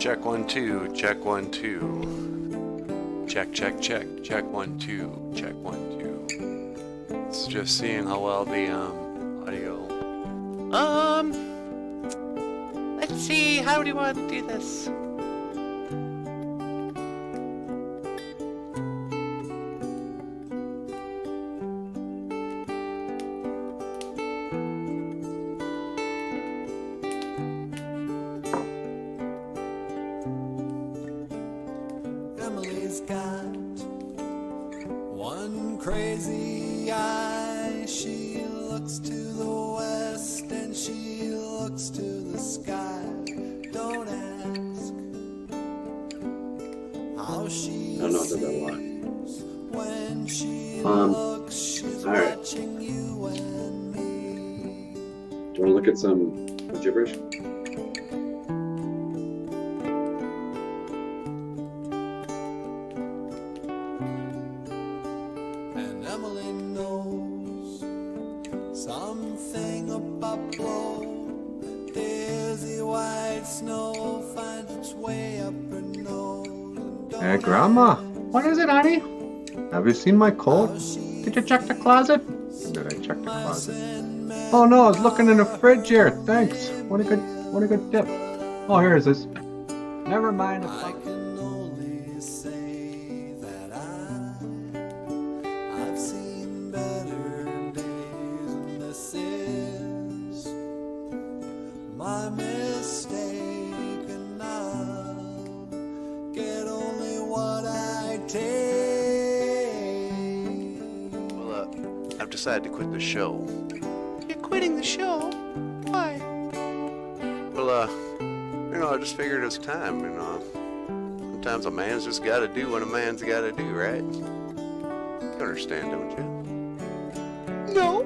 Check 1 2. Check 1 2. Check check check. Check 1 2. Check 1 2. It's just seeing how well the audio. Let's see. How do you want to do this? Emily's got one crazy eye. She looks to the west and she looks to the sky. Don't ask how she I don't know if that lot. sees when she looks. She's all right. watching you and me. Do you want to look at some gibberish? And Emily knows something about blow. Dizzy white snow finds its way up her nose. Hey, Grandma. What is it, honey? Have you seen my coat? Did you check the closet? Did I check the closet? Oh no, I was looking in the fridge here. Thanks. What a good tip. Oh, here it is. Never mind. I can only say that I've seen better days, and this is my mistake, and I'll get only what I take. Well, I've decided to quit the show. You're quitting the show? Why? Well, you know, I just figured it's time, you know. Sometimes a man's just gotta do what a man's gotta do, right? You understand, don't you? No.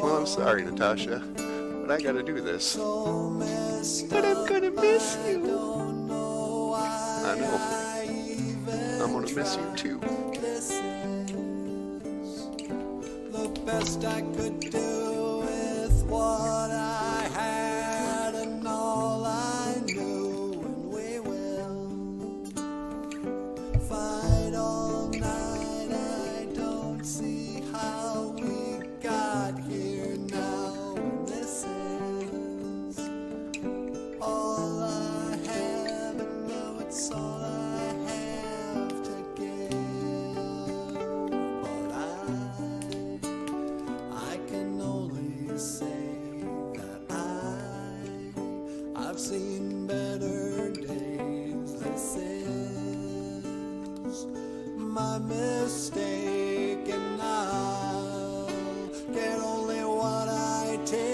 Well, I'm sorry, Natasha, but I gotta do this. But I'm gonna miss you. I know. I'm gonna miss you too. This is the best I could do with what I had and all I knew, and we will fight all night. I don't see how we got here now, and this is all I have, and now it's all I have to give. But I can only say that I've seen better days. This is my mistake, and I'll get only what I take.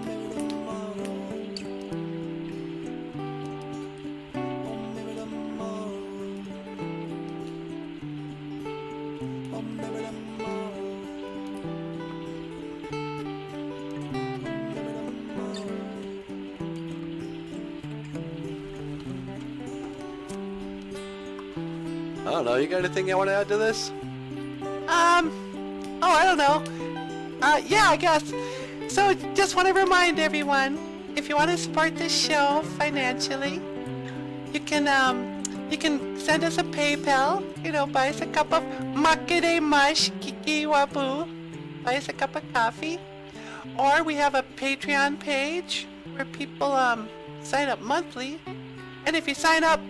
Maybe tomorrow. Oh, maybe tomorrow. Oh, maybe tomorrow. I don't know, you got anything you want to add to this? Oh, I don't know. Yeah, I guess. So, just want to remind everyone, if you want to support this show financially, you can send us a PayPal. You know, buy us a cup of makere mash kiki wabu. Buy us a cup of coffee. Or we have a Patreon page where people sign up monthly. And if you sign up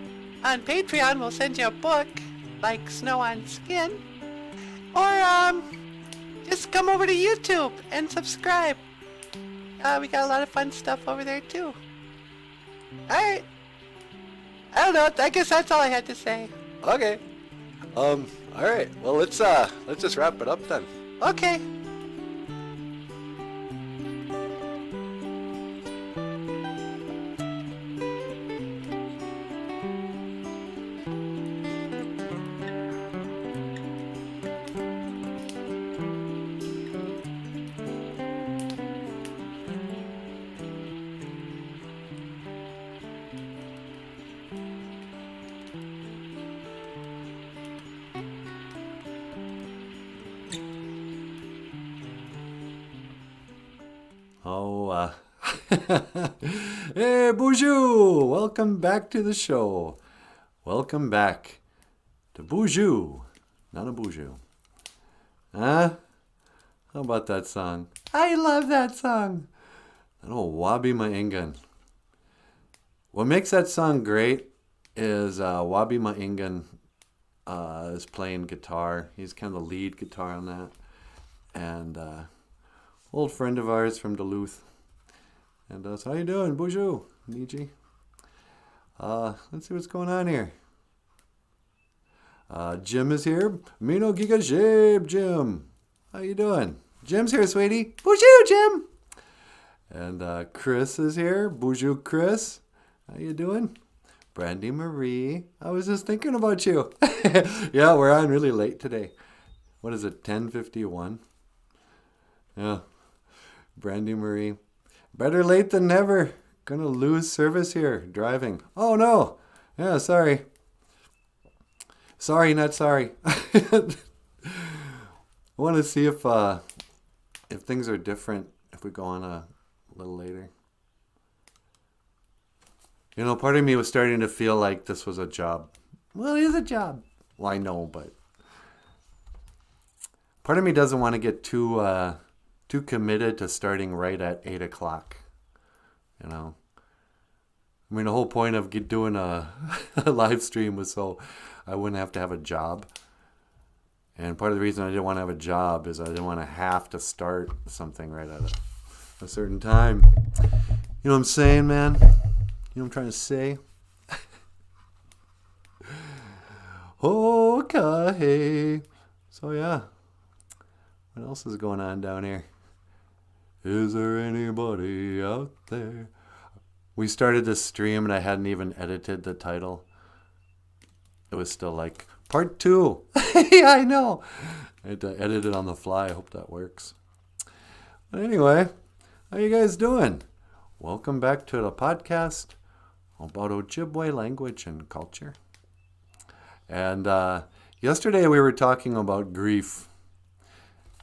on Patreon, we'll send you a book like Snow on Skin. Or just come over to YouTube and subscribe. We got a lot of fun stuff over there too. Alright. I don't know, I guess that's all I had to say. Okay. Alright. Well, let's just wrap it up then. Okay. Oh, hey, BOOZHOO! Welcome back to the show. Welcome back to BOOZHOO NANABOOZHOO. Huh? How about that song? I love that song. Oh, Wabi Maingan. What makes that song great is Wabi Maingan is playing guitar. He's kind of the lead guitar on that. And old friend of ours from Duluth. And so how you doing, BOOZHOO, Niji? Let's see what's going on here. Jim is here. Mino Giga Jabe, Jim. How you doing? Jim's here, sweetie. BOOZHOO, Jim. And Chris is here. BOOZHOO Chris. How you doing? Brandy Marie. I was just thinking about you. Yeah, we're on really late today. What is it, 10:51? Yeah. Brandy Marie. Better late than never. Gonna lose service here, driving. Oh no. Yeah, sorry. Sorry, not sorry. I want to see if things are different if we go on a little later. You know, part of me was starting to feel like this was a job. Well, it is a job. Well, I know, but part of me doesn't want to get too committed to starting right at 8 o'clock. You know, I mean, the whole point of doing a live stream was so I wouldn't have to have a job. And part of the reason I didn't want to have a job is I didn't want to have to start something right at a certain time. You know what I'm saying, man? You know what I'm trying to say? Okay. So yeah. What else is going on down here? Is there anybody out there? We started this stream and I hadn't even edited the title. It was still like, part 2. Yeah, I know. I had to edit it on the fly. I hope that works. But anyway, how you guys doing? Welcome back to the podcast about Ojibwe language and culture. And yesterday we were talking about grief.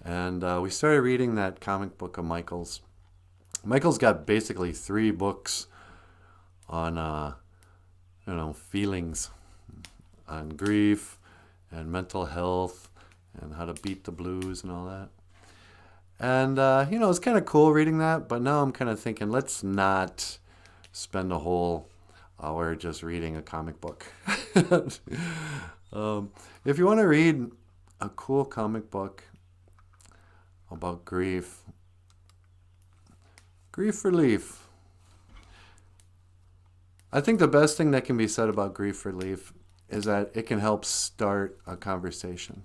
And we started reading that comic book of Michael's. Michael's got basically 3 books on, feelings, on grief and mental health and how to beat the blues and all that. And, it's kind of cool reading that, but now I'm kind of thinking, let's not spend a whole hour just reading a comic book. If you want to read a cool comic book about grief relief. I think the best thing that can be said about grief relief is that it can help start a conversation.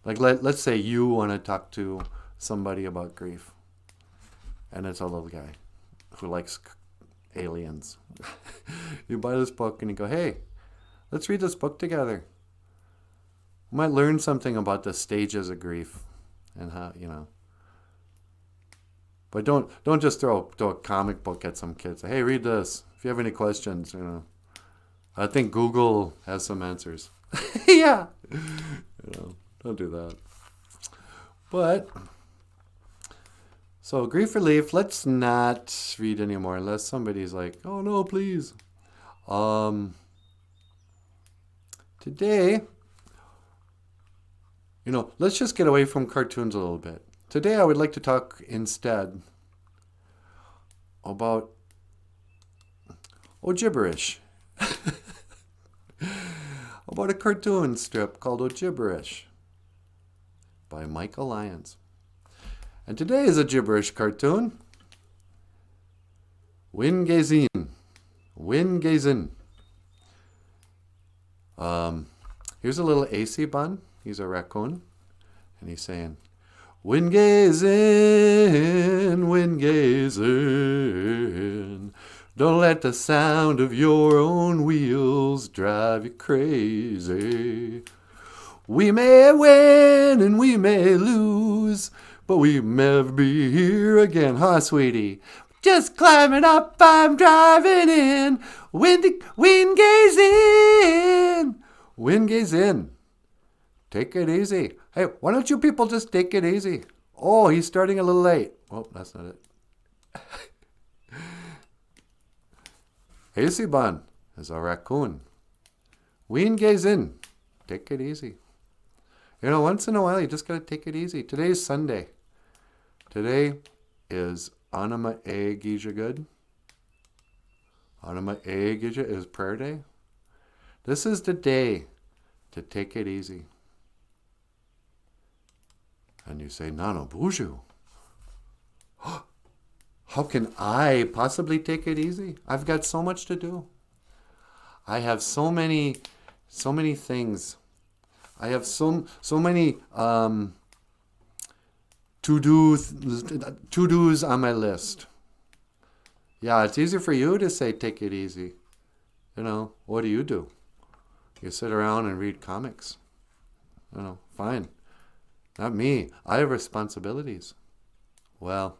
Like let's say you want to talk to somebody about grief, and it's a little guy who likes aliens. You buy this book and you go, hey, let's read this book together. We might learn something about the stages of grief and how, But don't just throw a comic book at some kids. Say, hey, read this. If you have any questions, I think Google has some answers. Yeah. Don't do that. But, so grief relief, let's not read anymore unless somebody's like, oh no, please. Today, let's just get away from cartoons a little bit. Today I would like to talk instead about gibberish. About a cartoon strip called Gibberish by Michael Lyons. And today is a gibberish cartoon. Wingazin. Here's a little AC bun. He's a raccoon. And he's saying, Wingazin. Don't let the sound of your own wheels drive you crazy. We may win and we may lose, but we may be here again, huh, sweetie? Just climbing up, I'm driving in. Wingazin. Take it easy. Hey, why don't you people just take it easy? Oh, he's starting a little late. Oh, that's not it. Eisiban is a raccoon. Ween gaze in. Take it easy. You know, once in a while, you just got to take it easy. Today's Sunday. Today is Anama E Gija Good. Anama E Gija is prayer day. This is the day to take it easy. And you say, Nanaboozhoo. How can I possibly take it easy? I've got so much to do. I have so many things. I have so many to-dos on my list. Yeah, it's easier for you to say take it easy. You know, what do? You sit around and read comics. You know, fine. Not me. I have responsibilities. Well,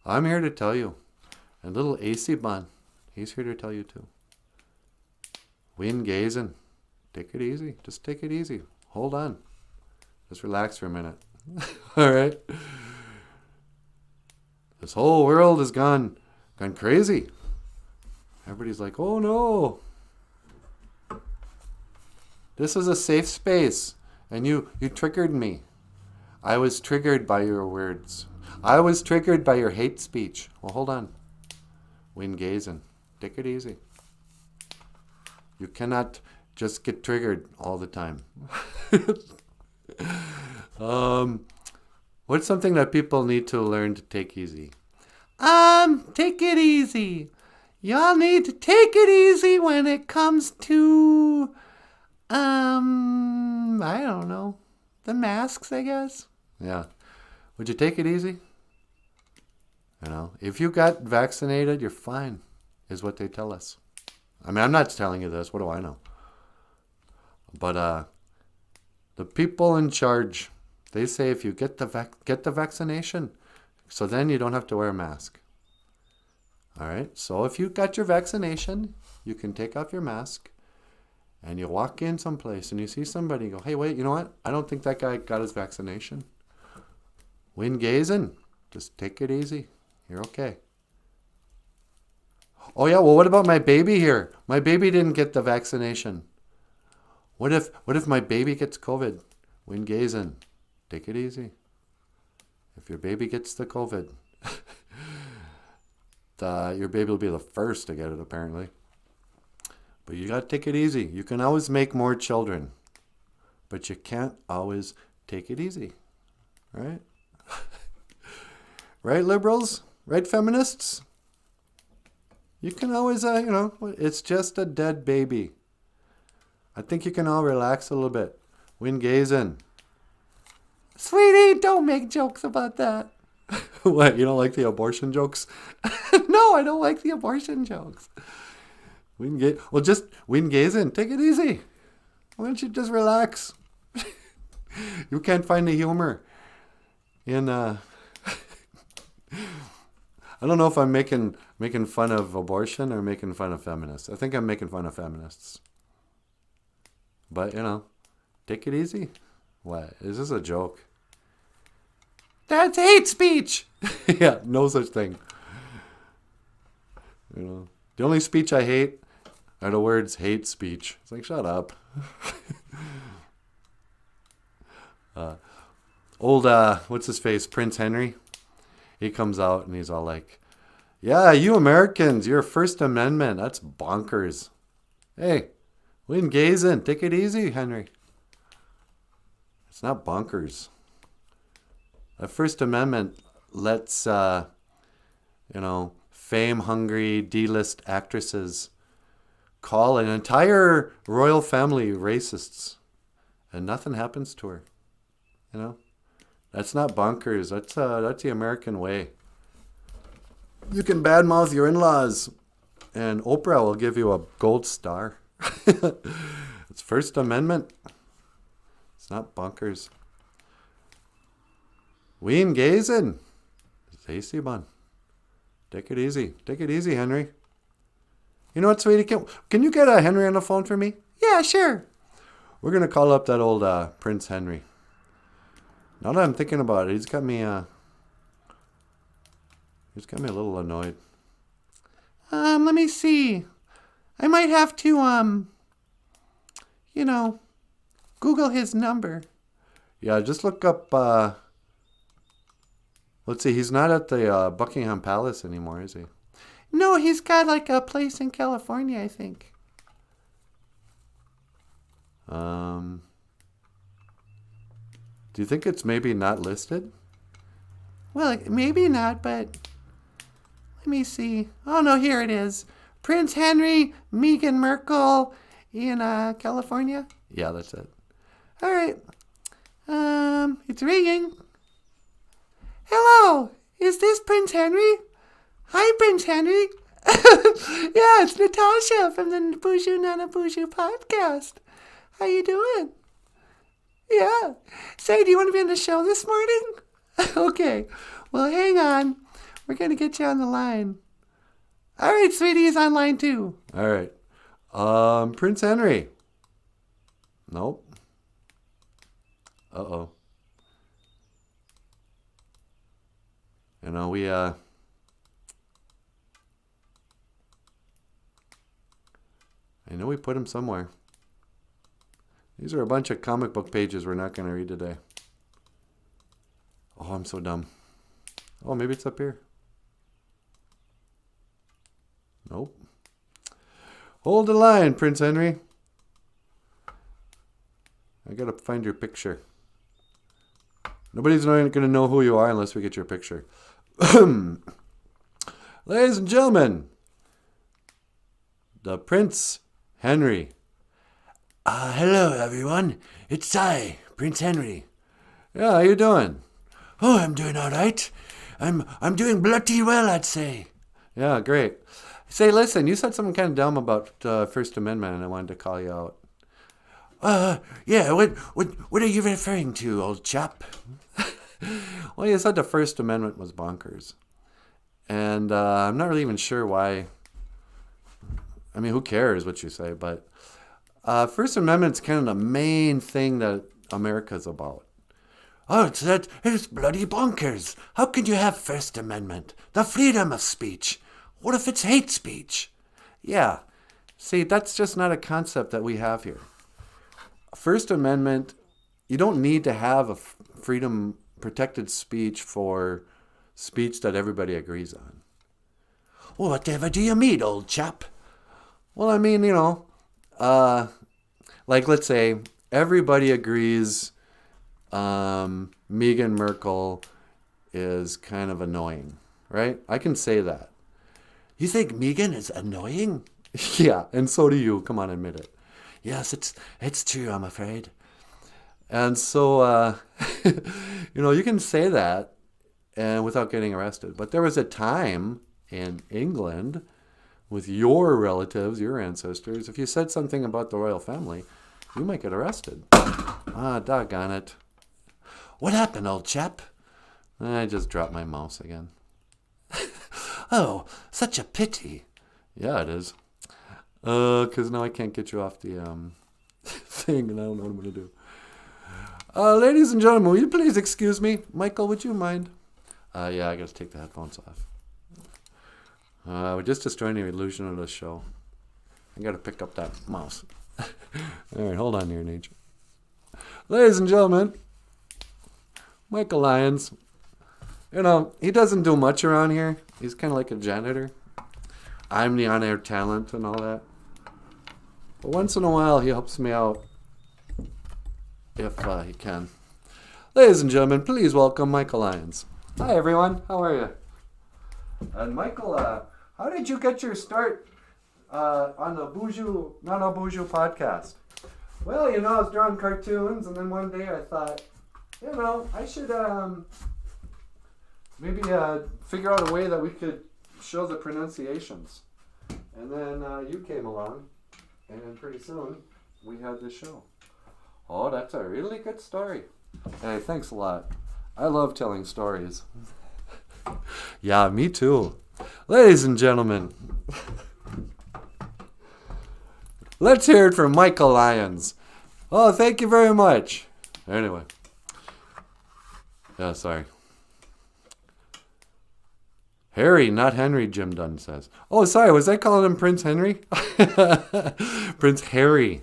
I'm here to tell you. And little Eisiban, he's here to tell you too. Wind gazing. Take it easy. Just take it easy. Hold on. Just relax for a minute. All right? This whole world has gone crazy. Everybody's like, oh no. This is a safe space. And you triggered me. I was triggered by your words. I was triggered by your hate speech. Well, hold on. Wind gazing. Take it easy. You cannot just get triggered all the time. What's something that people need to learn to take easy? Take it easy. Y'all need to take it easy when it comes to, I don't know, the masks, I guess. Yeah. Would you take it easy? You know, if you got vaccinated, you're fine, is what they tell us. I mean, I'm not telling you this. What do I know? But the people in charge, they say if you get the vaccination, so then you don't have to wear a mask. All right? So if you got your vaccination, you can take off your mask and you walk in someplace and you see somebody and go, hey, wait, you know what? I don't think that guy got his vaccination. Wind gazing. Just take it easy. You're okay. Oh, yeah, well, what about my baby here? My baby didn't get the vaccination. What if my baby gets COVID? Wind gazing. Take it easy. If your baby gets the COVID, your baby will be the first to get it, apparently. But you got to take it easy. You can always make more children, but you can't always take it easy. Right? Right, liberals? Right, feminists? You can always, it's just a dead baby. I think you can all relax a little bit. Wind gazing. Sweetie, don't make jokes about that. What, you don't like the abortion jokes? No, I don't like the abortion jokes. Just wind gazing. Take it easy. Why don't you just relax? You can't find the humor in, I don't know if I'm making fun of abortion or making fun of feminists. I think I'm making fun of feminists. But, take it easy. What? Is this a joke? That's hate speech! Yeah, no such thing. The only speech I hate are the words hate speech. It's like, shut up. What's his face? Prince Henry. He comes out and he's all like, yeah, you Americans, your First Amendment, that's bonkers. Hey, wind gazing. Take it easy, Henry. It's not bonkers. The First Amendment lets, fame-hungry D-list actresses call an entire royal family racists, and nothing happens to her. That's not bonkers. That's the American way. You can badmouth your in-laws, and Oprah will give you a gold star. It's First Amendment. It's not bonkers. Ween gazing. It's Eisiban. Take it easy. Take it easy, Henry. You know what, sweetie? Can you get Henry on the phone for me? Yeah, sure. We're going to call up that old Prince Henry. Now that I'm thinking about it, he's got me a little annoyed. Let me see. I might have to, Google his number. Yeah, just look up, let's see, he's not at the Buckingham Palace anymore, is he? No, he's got like a place in California, I think. Do you think it's maybe not listed? Well, maybe not, but let me see. Oh, no, here it is. Prince Henry, Meghan Markle in California. Yeah, that's it. All right. It's ringing. Hello, is this Prince Henry? Hi, Prince Henry. Yeah, it's Natasha from the BOOZHOO NANABOOZHOO podcast. How you doing? Yeah. Say, do you want to be on the show this morning? Okay. Well, hang on. We're going to get you on the line. All right, sweetie, he's on line too. All right. Prince Henry. Nope. Uh-oh. You know, I know we put him somewhere. These are a bunch of comic book pages we're not going to read today. Oh, I'm so dumb. Oh, maybe it's up here. Nope. Hold the line, Prince Henry. I gotta find your picture. Nobody's going to know who you are unless we get your picture. Ladies and gentlemen, the Prince Henry. Hello, everyone. It's I, Prince Henry. Yeah, how you doing? Oh, I'm doing all right. I'm doing bloody well, I'd say. Yeah, great. Say, listen, you said something kind of dumb about First Amendment, and I wanted to call you out. Yeah. What are you referring to, old chap? Well, you said the First Amendment was bonkers, and I'm not really even sure why. I mean, who cares what you say? But First Amendment's kind of the main thing that America's about. Oh, it's bloody bonkers. How can you have First Amendment? The freedom of speech. What if it's hate speech? Yeah. See, that's just not a concept that we have here. First Amendment, you don't need to have a freedom protected speech for speech that everybody agrees on. Well, whatever do you mean, old chap? Well, I mean, like let's say everybody agrees Meghan Markle is kind of annoying, right? I can say that. You think Meghan is annoying? Yeah, and so do you. Come on, admit it. Yes, it's true, I'm afraid. And so, you can say that and without getting arrested. But there was a time in England with your relatives, your ancestors, if you said something about the royal family, you might get arrested. Doggone it. What happened, old chap? I just dropped my mouse again. Oh, such a pity. Yeah, it is. Because now I can't get you off the thing, and I don't know what I'm going to do. Ladies and gentlemen, will you please excuse me? Michael, would you mind? Yeah, I got to take the headphones off. We're just destroying the illusion of the show. I got to pick up that mouse. All right, hold on here, Nature. Ladies and gentlemen, Michael Lyons. He doesn't do much around here. He's kind of like a janitor. I'm the on-air talent and all that. But once in a while, he helps me out if he can. Ladies and gentlemen, please welcome Michael Lyons. Hi, everyone. How are you? And Michael, how did you get your start on the BOOZHOO NANABOOZHOO podcast? Well, I was drawing cartoons, and then one day I thought, I should maybe figure out a way that we could show the pronunciations. And then you came along, and pretty soon we had this show. Oh, that's a really good story. Hey, thanks a lot. I love telling stories. Yeah, me too. Ladies and gentlemen, let's hear it from Michael Lyons. Oh, thank you very much. Anyway, Yeah, sorry. Harry, not Henry, Jim Dunn says. Oh, sorry, was I calling him Prince Henry? Prince Harry.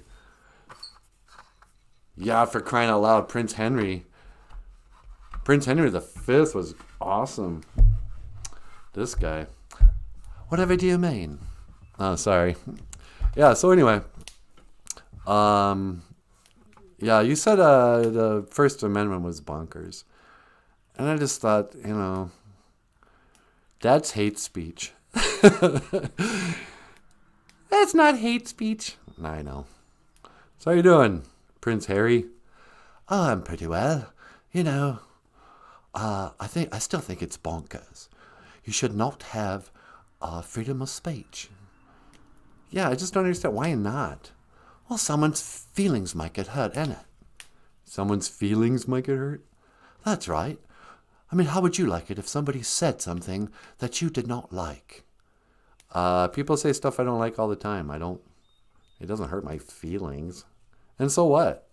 Yeah, for crying out loud, Prince Henry. Prince Henry the Fifth was awesome. This guy. Whatever do you mean? Oh, sorry. Yeah, so anyway. Yeah, you said the First Amendment was bonkers. And I just thought, you know, that's hate speech. That's not hate speech. I know. So how you doing, Prince Harry? Oh, I'm pretty well. You know, I still think it's bonkers. You should not have freedom of speech. Yeah, I just don't understand. Why not? Well, someone's feelings might get hurt, innit? Someone's feelings might get hurt? That's right. I mean, how would you like it if somebody said something that you did not like? People say stuff I don't like all the time. It doesn't hurt my feelings. And so what?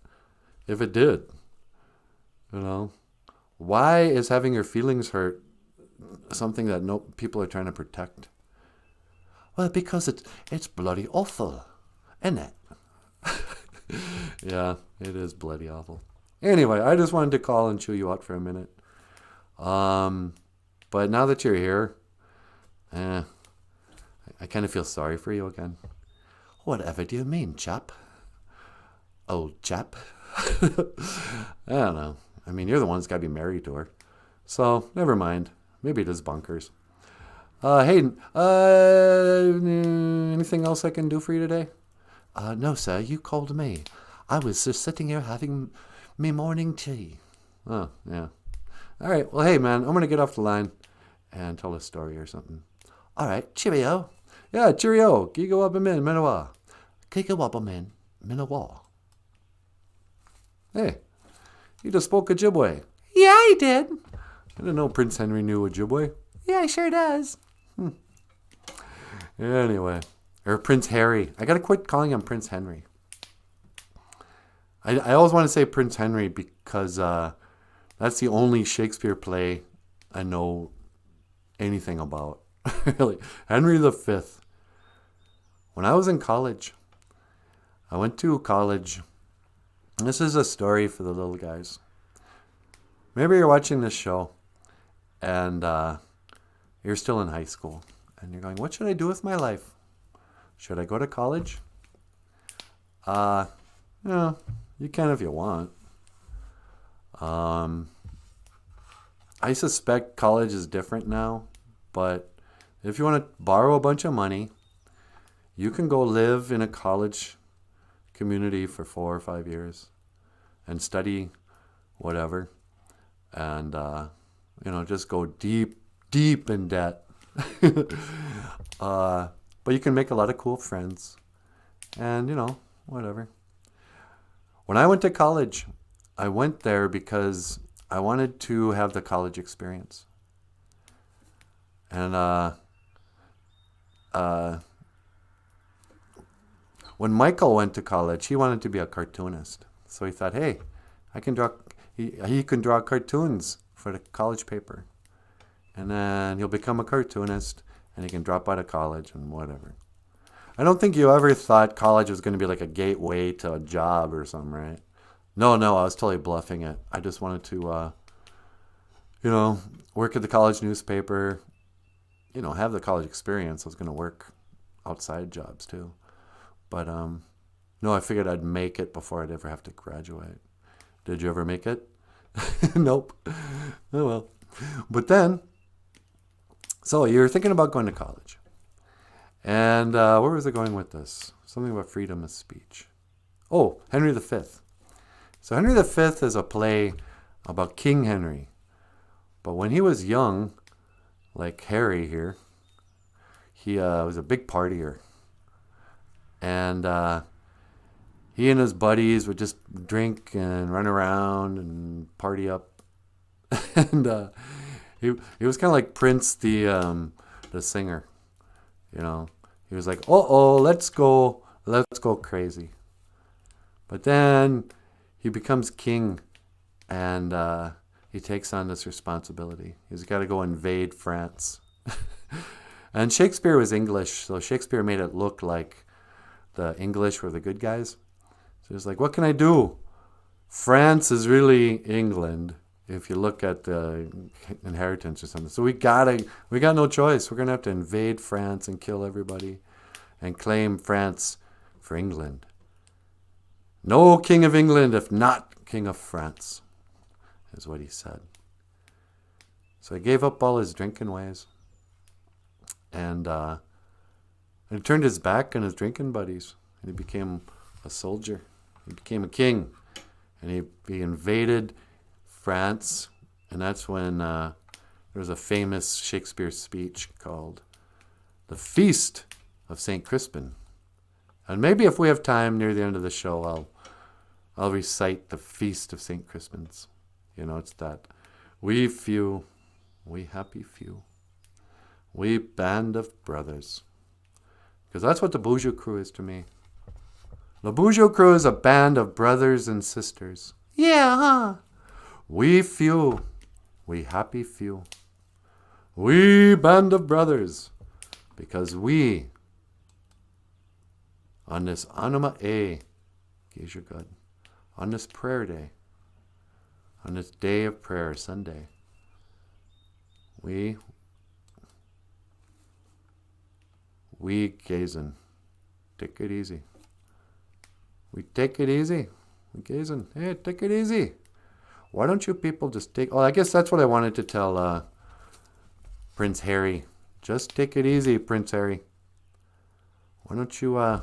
If it did, you know? Why is having your feelings hurt something that people are trying to protect? Well, because it's bloody awful, isn't it? Yeah, it is bloody awful. Anyway, I just wanted to call and chew you out for a minute. But now that you're here, I kind of feel sorry for you again. Whatever do you mean, chap? Old chap. I don't know. I mean, you're the one that's got to be married to her. So, never mind. Maybe it is bunkers. Hayden, anything else I can do for you today? No, sir. You called me. I was just sitting here having me morning tea. Oh, yeah. All right. Well, hey, man, I'm going to get off the line and tell a story or something. All right. Cheerio. Yeah, cheerio. Gigawabamin, Minawa. Gigawabamin, Minawa. Hey, you just spoke Ojibwe. Yeah, I did. I didn't know Prince Henry knew Ojibwe. Yeah, he sure does. Anyway, or Prince Harry. I got to quit calling him Prince Henry. I always want to say Prince Henry because that's the only Shakespeare play I know anything about. Really. Henry V. When I was in college, I went to college. This is a story for the little guys. Maybe you're watching this show and you're still in high school and you're going, what should I do with my life? Should I go to college? Yeah, you can if you want. I suspect college is different now, but if you want to borrow a bunch of money, you can go live in a college community for 4 or 5 years and study whatever and just go deep in debt. But you can make a lot of cool friends and whatever. When I went to college, I went there because I wanted to have the college experience. And when Michael went to college, he wanted to be a cartoonist. So he thought, hey, I can draw. He can draw cartoons for the college paper, and then he'll become a cartoonist, and he can drop out of college and whatever. I don't think you ever thought college was going to be like a gateway to a job or something, right? No, I was totally bluffing it. I just wanted to, work at the college newspaper, have the college experience. I was going to work outside jobs too. But, no, I figured I'd make it before I'd ever have to graduate. Did you ever make it? Nope. Oh, well. But then, so you're thinking about going to college. And where was I going with this? Something about freedom of speech. Oh, Henry V. So Henry V is a play about King Henry. But when he was young, like Harry here, he was a big partier. And he and his buddies would just drink and run around and party up. And he was kind of like Prince, the singer. He was like, let's go crazy. But then he becomes king, and he takes on this responsibility. He's got to go invade France. And Shakespeare was English, so Shakespeare made it look like the English were the good guys. So he's like, what can I do? France is really England if you look at the inheritance or something. So we got no choice. We're going to have to invade France and kill everybody and claim France for England. No king of England if not king of France, is what he said. So he gave up all his drinking ways. And he turned his back on his drinking buddies. And he became a soldier. He became a king. And he invaded France. And that's when there was a famous Shakespeare speech called The Feast of St. Crispin. And maybe if we have time near the end of the show, I'll recite the Feast of St. Crispin's. You know, it's that we few, we happy few, we band of brothers. Because that's what the BOOZHOO crew is to me. The BOOZHOO crew is a band of brothers and sisters. Yeah, huh? We few, we happy few, we band of brothers. Because we, on this Anima A, Geez, you're good. On this prayer day, on this day of prayer, Sunday, we gazing. Take it easy. We take it easy. We gazing. Hey, take it easy. Why don't you people just take... Oh, I guess that's what I wanted to tell Prince Harry. Just take it easy, Prince Harry. Why don't you,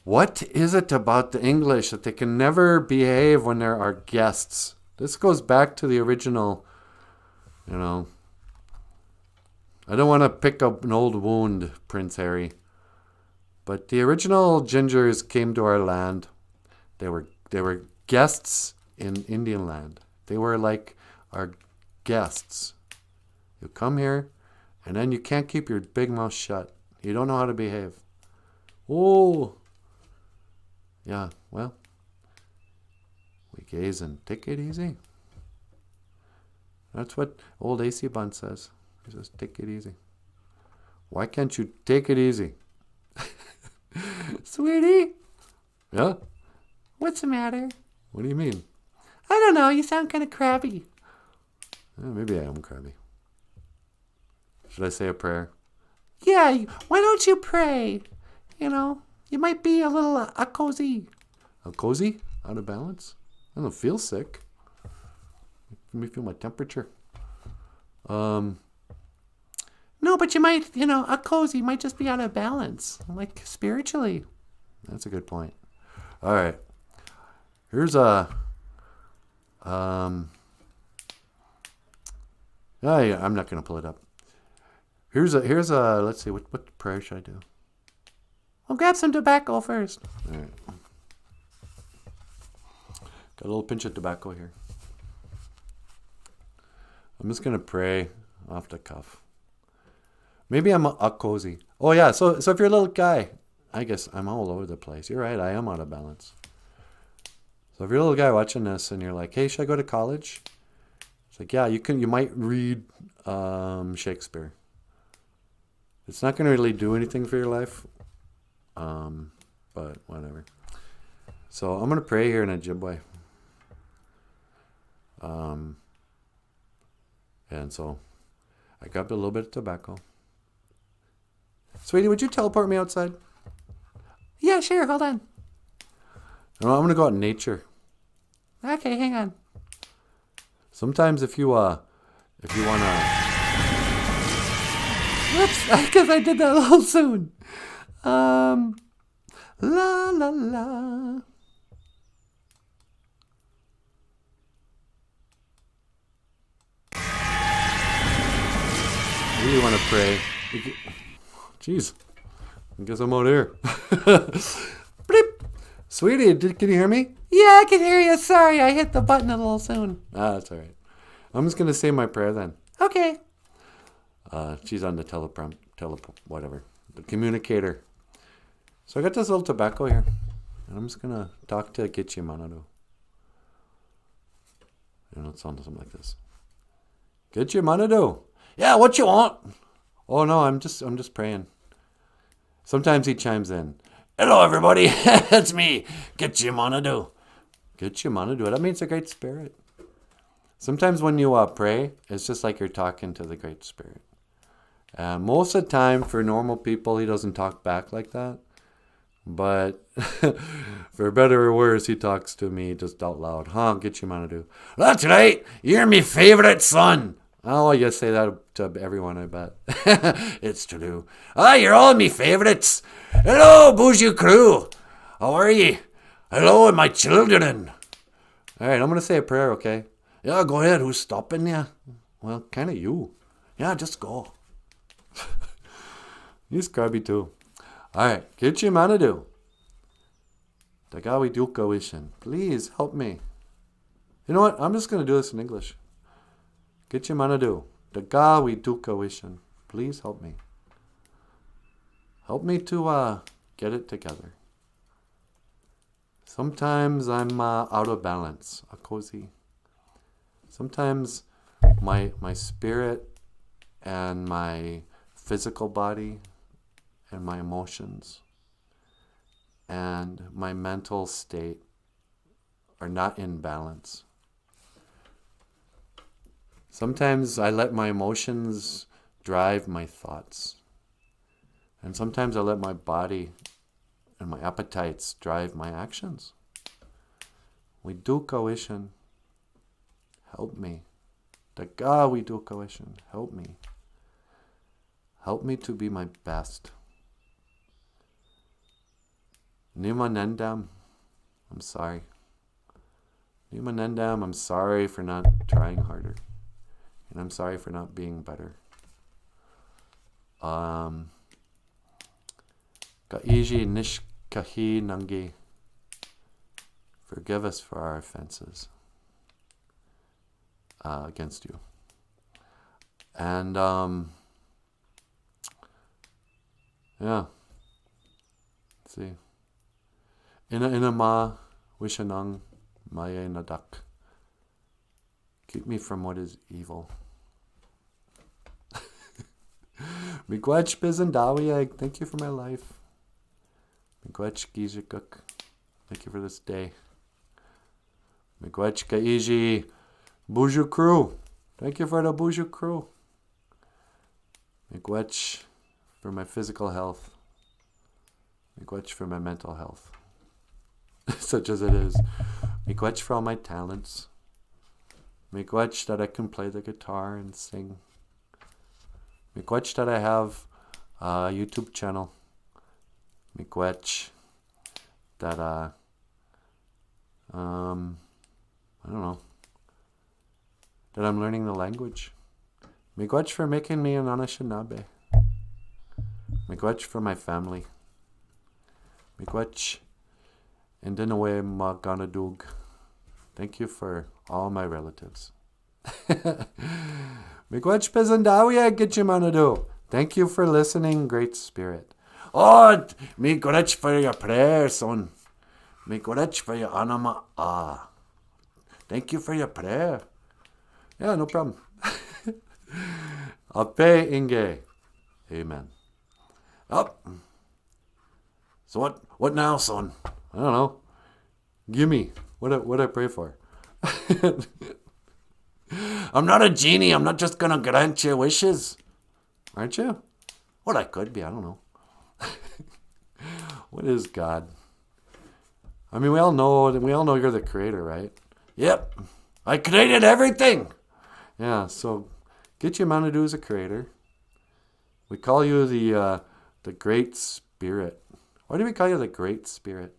What is it about the English that they can never behave when there are guests? This goes back to the original, I don't want to pick up an old wound, Prince Harry. But the original Gingers came to our land. They were guests in Indian land. They were like our guests. You come here, and then you can't keep your big mouth shut. You don't know how to behave. Oh, yeah, well, we gaze and take it easy. That's what old AC Bun says. He says, take it easy. Why can't you take it easy? Sweetie? Yeah? What's the matter? What do you mean? I don't know. You sound kind of crabby. Maybe I am crabby. Should I say a prayer? Yeah, why don't you pray? You might be a little cozy. A cozy? Out of balance? I don't feel sick. Let me feel my temperature. No, but you might, a cozy might just be out of balance, like spiritually. That's a good point. All right. Here's a... I'm not going to pull it up. Here's a, let's see, what prayer should I do? Well, grab some tobacco first. All right. Got a little pinch of tobacco here. I'm just going to pray off the cuff. Maybe I'm a cozy. Oh, yeah. So if you're a little guy, I guess I'm all over the place. You're right. I am out of balance. So if you're a little guy watching this and you're like, hey, should I go to college? It's like, yeah, you might read Shakespeare. It's not going to really do anything for your life. But whatever. So I'm going to pray here in OJIBWE. And so I grabbed a little bit of tobacco. Sweetie, would you teleport me outside? Yeah, sure. Hold on. No, I'm going to go out in nature. Okay, hang on. Sometimes if you want to... Whoops, because I did that a little soon. La la la. I really want to pray. Jeez. I guess I'm out here. Bleep. Sweetie, can you hear me? Yeah, I can hear you. Sorry, I hit the button a little soon. That's all right. I'm just going to say my prayer then. Okay. She's on the whatever. The communicator. So I got this little tobacco here. And I'm just going to talk to Gitchi Manado. And it sounds something like this. Get your money do. Yeah, what you want? Oh no, I'm just praying. Sometimes he chimes in. Hello everybody, it's me. Get your money do. Get your money do. That means the Great Spirit. Sometimes when you pray, it's just like you're talking to the Great Spirit. Most of the time, for normal people, he doesn't talk back like that. But for better or worse, he talks to me just out loud. Huh, get your money do. That's right, you're my favorite son. Oh, I guess say that to everyone, I bet. It's true. You're all me favorites. Hello, BOOZHOO crew. How are ye? Hello, my children. All right, I'm going to say a prayer, okay? Yeah, go ahead. Who's stopping you? Well, kind of you. Yeah, just go. You scrubby too. All right, get your manadu. Tagawi duka wishin. Please help me. You know what? I'm just going to do this in English. Get your manadu. Tagawi duka wishin. Please help me. Help me to get it together. Sometimes I'm out of balance, a cozy. Sometimes my spirit and my physical body and my emotions and my mental state are not in balance. Sometimes I let my emotions drive my thoughts. And sometimes I let my body and my appetites drive my actions. We do coition. Help me. Daga we do coition. Help me. Help me to be my best. Nima Nendam, I'm sorry. Nima Nendam, I'm sorry for not trying harder. And I'm sorry for not being better. Kaiji Nishkahi Nangi. Forgive us for our offenses against you. And yeah. Let's see. Ina ma wishanang maye nadak. Keep me from what is evil. Miigwech Bizandawiag, thank you for my life. Miigwech Gizikuk, thank you for this day. Miigwech Kaiji BOOZHOO crew, thank you for the BOOZHOO crew. Miigwech for my physical health. Miigwech for my mental health, such as it is. Miigwech for all my talents. Miigwech that I can play the guitar and sing. Miigwech that I have a YouTube channel. Miigwech that I don't know, that I'm learning the language. Miigwech for making me an Anishinaabe. Miigwech for my family. Miigwech and Dinawe Maganadug. Thank you for all my relatives. Miigwech Pezandawia Gitchimanadu. Thank you for listening, Great Spirit. Oh, miigwech for your prayer, son. Miigwech for your anama. Thank you for your prayer. Yeah, no problem. Ape Inge. Amen. Up. So what now, son? I don't know. Gimme. What I pray for? I'm not a genie. I'm not just gonna grant you wishes. Aren't you? Well, I could be. I don't know. What is God? I mean, we all know you're the creator, right? Yep. I created everything. Yeah, so Gitche Manadu is a creator. We call you the Great Spirit. Why do we call you the Great Spirit?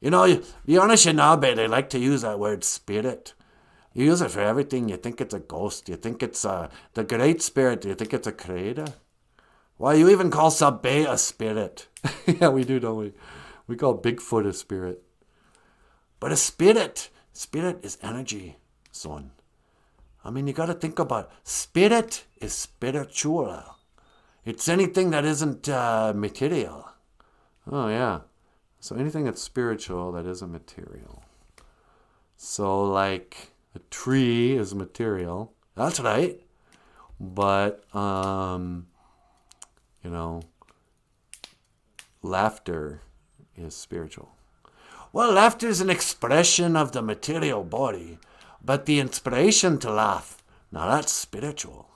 You know, the Anishinaabe, they like to use that word spirit. You use it for everything. You think it's a ghost. You think it's the Great Spirit. You think it's a creator. Why, you even call Sabé a spirit. Yeah, we do, don't we? We call Bigfoot a spirit. But a spirit is energy, son. I mean, you got to think about it. Spirit is spiritual. It's anything that isn't material. Oh, yeah. So anything that's spiritual that isn't material. So, like, A tree is material. That's right. But, laughter is spiritual. Well, laughter is an expression of the material body, but the inspiration to laugh, now that's spiritual.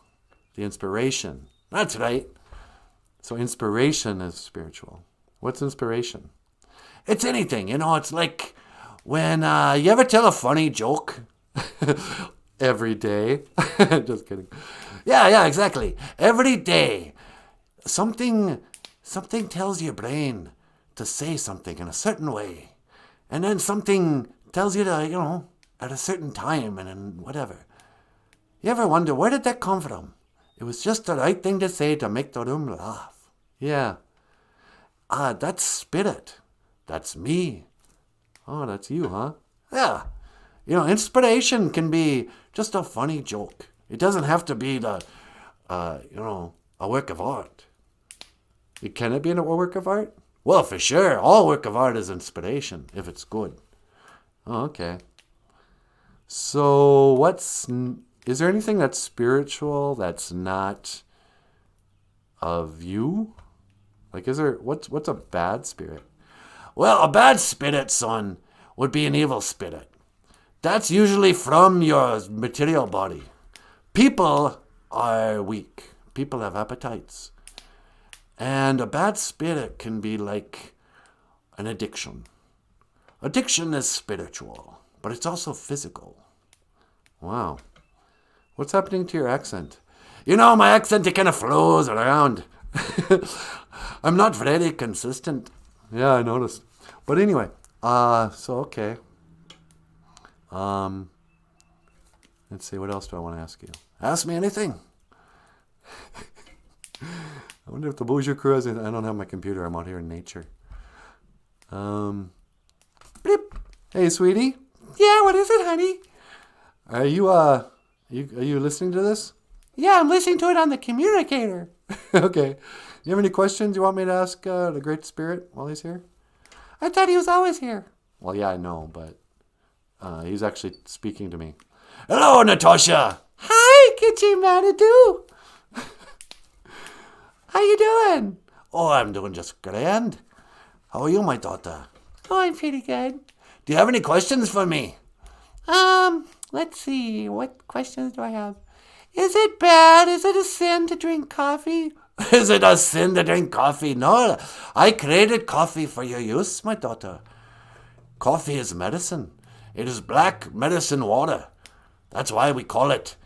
The inspiration. That's right. So inspiration is spiritual. What's inspiration? It's anything, it's like when you ever tell a funny joke? Every day. Just kidding. Yeah, exactly. Every day, something tells your brain to say something in a certain way. And then something tells you to, at a certain time and then whatever. You ever wonder, where did that come from? It was just the right thing to say to make the room laugh. Yeah. That's spirit. That's me. Oh, that's you, huh? Yeah. Inspiration can be just a funny joke. It doesn't have to be a work of art. Can it be a work of art? Well, for sure. All work of art is inspiration, if it's good. Oh, okay. So is there anything that's spiritual that's not of you? Like, what's a bad spirit? Well, a bad spirit, son, would be an evil spirit. That's usually from your material body. People are weak. People have appetites. And a bad spirit can be like an addiction. Addiction is spiritual, but it's also physical. Wow. What's happening to your accent? My accent, it kind of flows around. I'm not very consistent. Yeah, I noticed. But anyway, okay. Let's see, what else do I want to ask you? Ask me anything. I wonder if the BOOZHOO crew has I don't have my computer. I'm out here in nature. Beep. Hey, sweetie. Yeah, what is it, honey? Are you listening to this? Yeah, I'm listening to it on the communicator. Okay. You have any questions you want me to ask the Great Spirit while he's here? I thought he was always here. Well, yeah, I know, but he's actually speaking to me. Hello, Natasha. Hi, Kitchy Manadoo. How you doing? Oh, I'm doing just grand. How are you, my daughter? Oh, I'm pretty good. Do you have any questions for me? Let's see. What questions do I have? Is it bad? Is it a sin to drink coffee? Is it a sin to drink coffee? No, I created coffee for your use, my daughter. Coffee is medicine. It is black medicine water. That's why we call it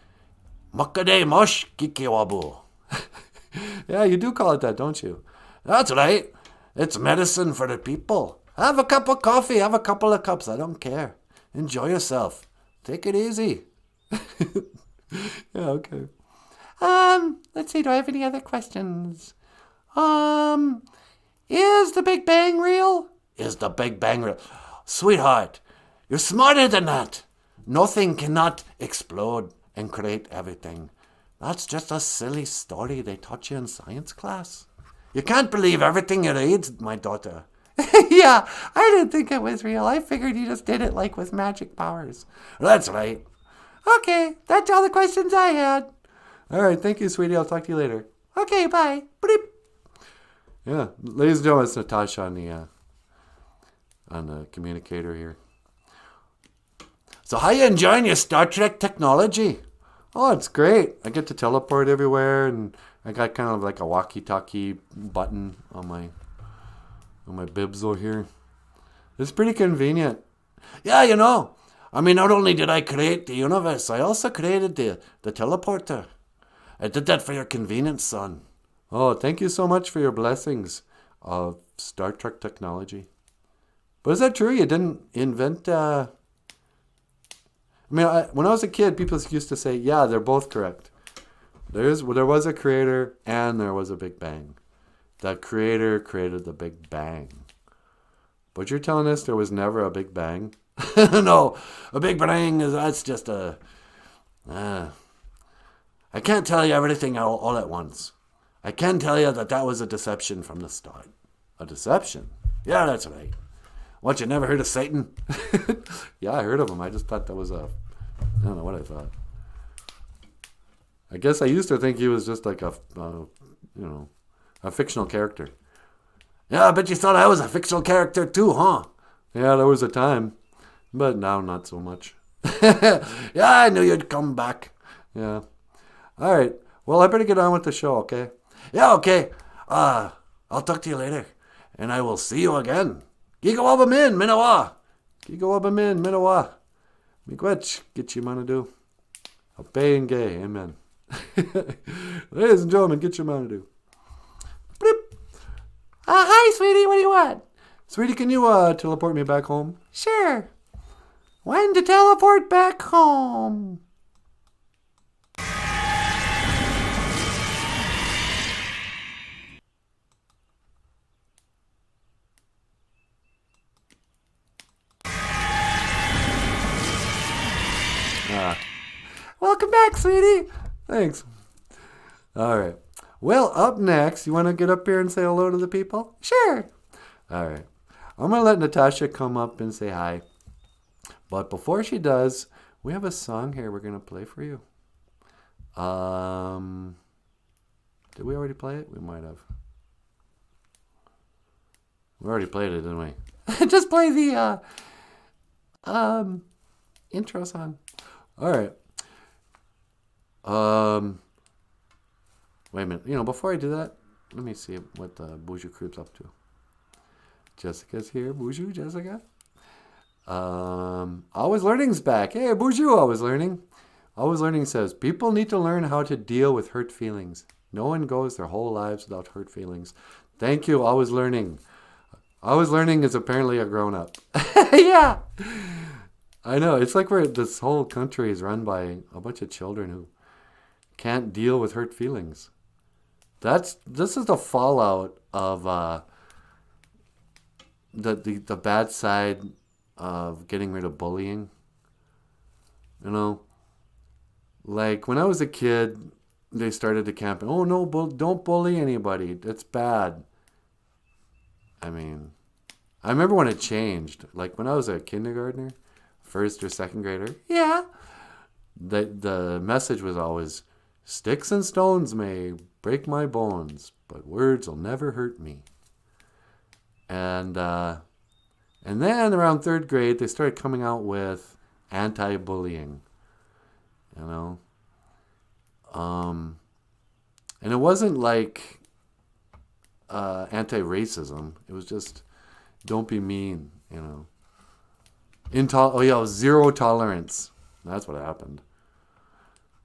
Makade Mosh Kikiwabu. Yeah, you do call it that, don't you? That's right. It's medicine for the people. Have a cup of coffee. Have a couple of cups. I don't care. Enjoy yourself. Take it easy. Yeah, okay. Let's see. Do I have any other questions? Is the Big Bang real? Is the Big Bang real? Sweetheart, you're smarter than that. Nothing cannot explode and create everything. That's just a silly story they taught you in science class. You can't believe everything you read, my daughter. Yeah, I didn't think it was real. I figured you just did it like with magic powers. That's right. Okay, that's all the questions I had. All right, thank you, sweetie. I'll talk to you later. Okay, bye. Bleep. Yeah, ladies and gentlemen, it's Natasha on the communicator here. So how you enjoying your Star Trek technology? Oh, it's great. I get to teleport everywhere, and I got kind of like a walkie-talkie button on my bibs over here. It's pretty convenient. Yeah, not only did I create the universe, I also created the teleporter. I did that for your convenience, son. Oh, thank you so much for your blessings of Star Trek technology. But is that true? You didn't invent... when I was a kid, people used to say, yeah, they're both correct. There was a creator and there was a Big Bang. The creator created the Big Bang. But you're telling us there was never a Big Bang? No, a Big Bang that's just a... I can't tell you everything all at once. I can tell you that was a deception from the start. A deception? Yeah, that's right. What, you never heard of Satan? Yeah, I heard of him. I just thought that was a I don't know what I thought. I guess I used to think he was just like a fictional character. Yeah, I bet you thought I was a fictional character too, huh? Yeah, there was a time, but now not so much. Yeah, I knew you'd come back. Yeah. All right. Well, I better get on with the show, okay? Yeah, okay. I'll talk to you later, and I will see you again. GOFUNDME, Minawa. GOFUNDME, Minawa. Miigwech, Gitchimanadu. Obey and gay, amen. Ladies and gentlemen, Gitchimanadu. Hi, sweetie. What do you want? Sweetie, can you teleport me back home? Sure. When to teleport back home? Welcome back, sweetie. Thanks. All right. Well, up next, you want to get up here and say hello to the people? Sure. All right. I'm going to let Natasha come up and say hi. But before she does, we have a song here we're going to play for you. Did we already play it? We might have. We already played it, didn't we? Just play the Intro song. All right. Wait a minute. Before I do that, let me see what the BOOZHOO crew's up to. Jessica's here. BOOZHOO, Jessica. Always Learning's back. Hey, BOOZHOO, Always Learning. Always Learning says, people need to learn how to deal with hurt feelings. No one goes their whole lives without hurt feelings. Thank you, Always Learning. Always Learning is apparently a grown-up. yeah. I know. It's like this whole country is run by a bunch of children who can't deal with hurt feelings. This is the fallout of the bad side of getting rid of bullying. Like when I was a kid, they started the campaign. Oh no, don't bully anybody. It's bad. I mean, I remember when it changed. Like when I was a kindergartner, first or second grader. Yeah. The message was always, sticks and stones may break my bones, but words will never hurt me. And then around third grade, they started coming out with anti-bullying, and it wasn't like anti-racism. It was just, don't be mean, Zero tolerance. That's what happened.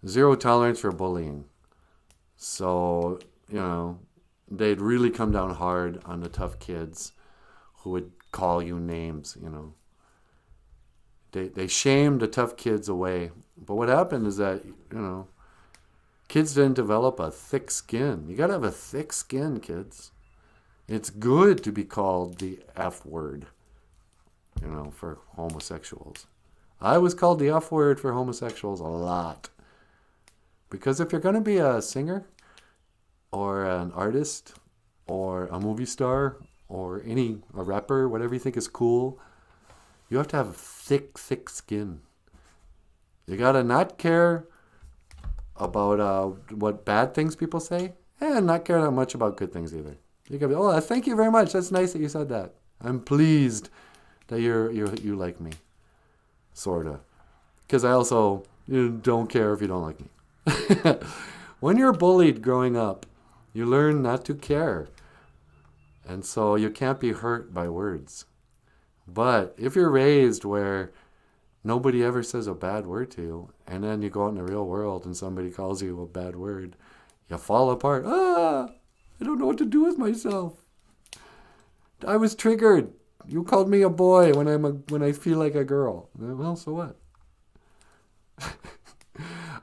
Zero tolerance for bullying. So, they'd really come down hard on the tough kids who would call you names, They shamed the tough kids away. But what happened is that, kids didn't develop a thick skin. You got to have a thick skin, kids. It's good to be called the F word, for homosexuals. I was called the F word for homosexuals a lot. Because if you're going to be a singer or an artist or a movie star or a rapper, whatever you think is cool, you have to have thick skin. You got to not care about what bad things people say and not care that much about good things either. You got to be, thank you very much. That's nice that you said that. I'm pleased that you like me. Sorta. Because I also don't care if you don't like me. When you're bullied growing up, you learn not to care. And so you can't be hurt by words. But if you're raised where nobody ever says a bad word to you, and then you go out in the real world and somebody calls you a bad word, you fall apart. I don't know what to do with myself. I was triggered. You called me a boy when I feel like a girl. Well, so what?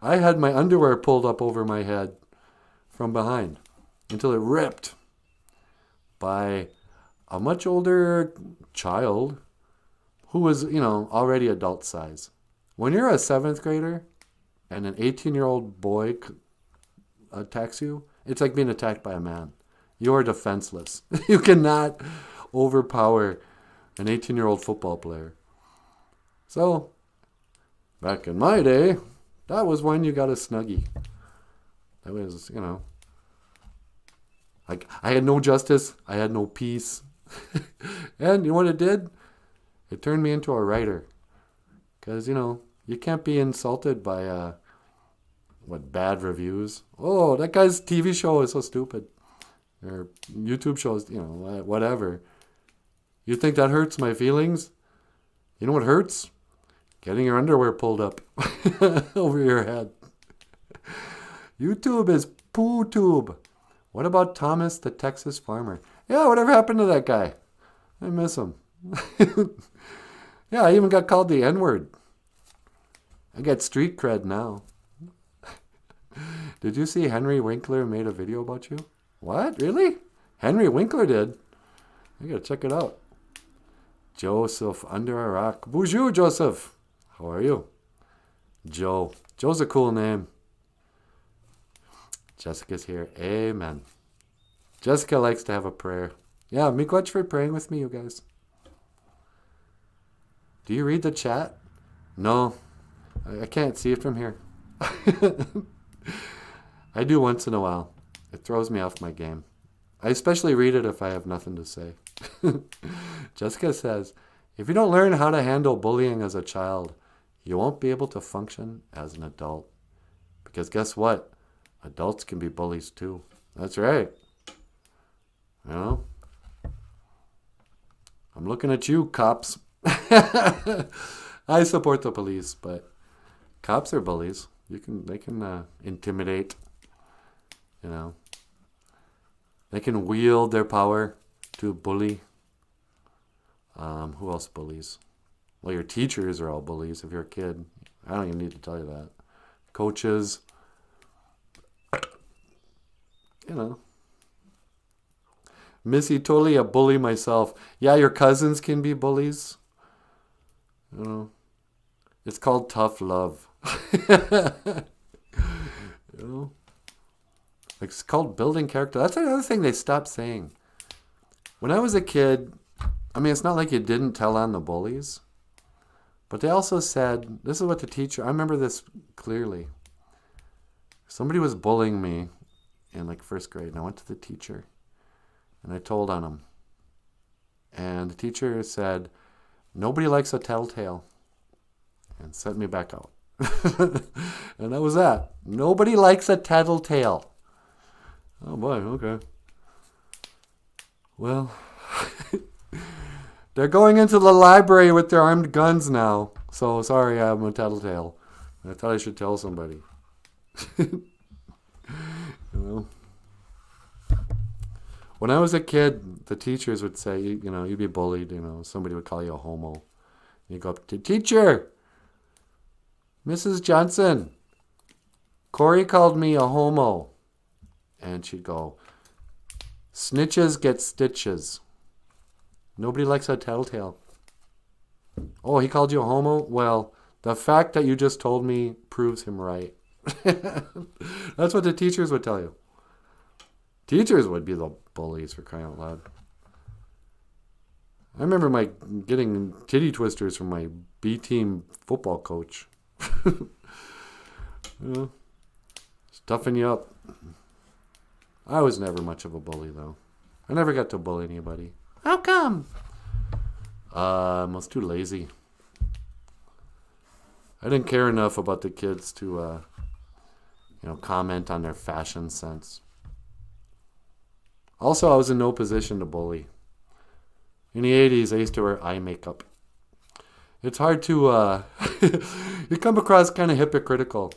I had my underwear pulled up over my head from behind until it ripped by a much older child who was, already adult size. When you're a 7th grader and an 18-year-old boy attacks you, it's like being attacked by a man. You're defenseless. You cannot overpower an 18-year-old football player. So, Back in my day, that was when you got a Snuggie. That was, you know, like I had no justice, I had no peace. And you know what it did? It turned me into a writer. Because, you know, you can't be insulted by, bad reviews. Oh, that guy's TV show is so stupid. Or YouTube shows, you know, whatever. You think that hurts my feelings? You know what hurts? Getting your underwear pulled up over your head. YouTube is poo tube. What about Thomas the Texas farmer? Yeah, whatever happened to that guy? I miss him. Yeah, I even got called the N-word. I get street cred now. Did you see Henry Winkler made a video about you? What? Really? Henry Winkler did? I gotta check it out. Joseph under a rock. Bonjour, Joseph. How are you? Joe. Joe's a cool name. Jessica's here. Amen. Jessica likes to have a prayer. Yeah, miigwech for praying with me, you guys. Do you read the chat? No. I can't see it from here. I do once in a while. It throws me off my game. I especially read it if I have nothing to say. Jessica says, if you don't learn how to handle bullying as a child, you won't be able to function as an adult. Because guess what? Adults can be bullies too. That's right. You know? I'm looking at you, cops. I support the police, but cops are bullies. They can intimidate. You know, they can wield their power to bully. Who else bullies? Well, your teachers are all bullies if you're a kid. I don't even need to tell you that. Coaches. You know. Missy, totally a bully myself. Yeah, your cousins can be bullies. You know. It's called tough love. You know. It's called building character. That's another thing they stopped saying. When I was a kid, I mean, it's not like you didn't tell on the bullies. But they also said, this is what the teacher, I remember this clearly. Somebody was bullying me in like first grade, and I went to the teacher, and I told on him. And the teacher said, nobody likes a tattletale, and sent me back out. And that was that. Nobody likes a tattletale. Oh boy, okay. Well, they're going into the library with their armed guns now. So sorry, I'm a tattletale. I thought I should tell somebody. You know? When I was a kid, the teachers would say, you know, you'd be bullied, you know, somebody would call you a homo. You go up to teacher, Mrs. Johnson, Corey called me a homo. And she'd go, snitches get stitches. Nobody likes a tattletale. Oh, he called you a homo? Well, the fact that you just told me proves him right. That's what the teachers would tell you. Teachers would be the bullies, for crying out loud. I remember getting titty twisters from my B-team football coach. You know, stuffing you up. I was never much of a bully, though. I never got to bully anybody. How come? I was too lazy. I didn't care enough about the kids to, comment on their fashion sense. Also, I was in no position to bully. In the 80s, I used to wear eye makeup. It's hard to, you come across kind of hypocritical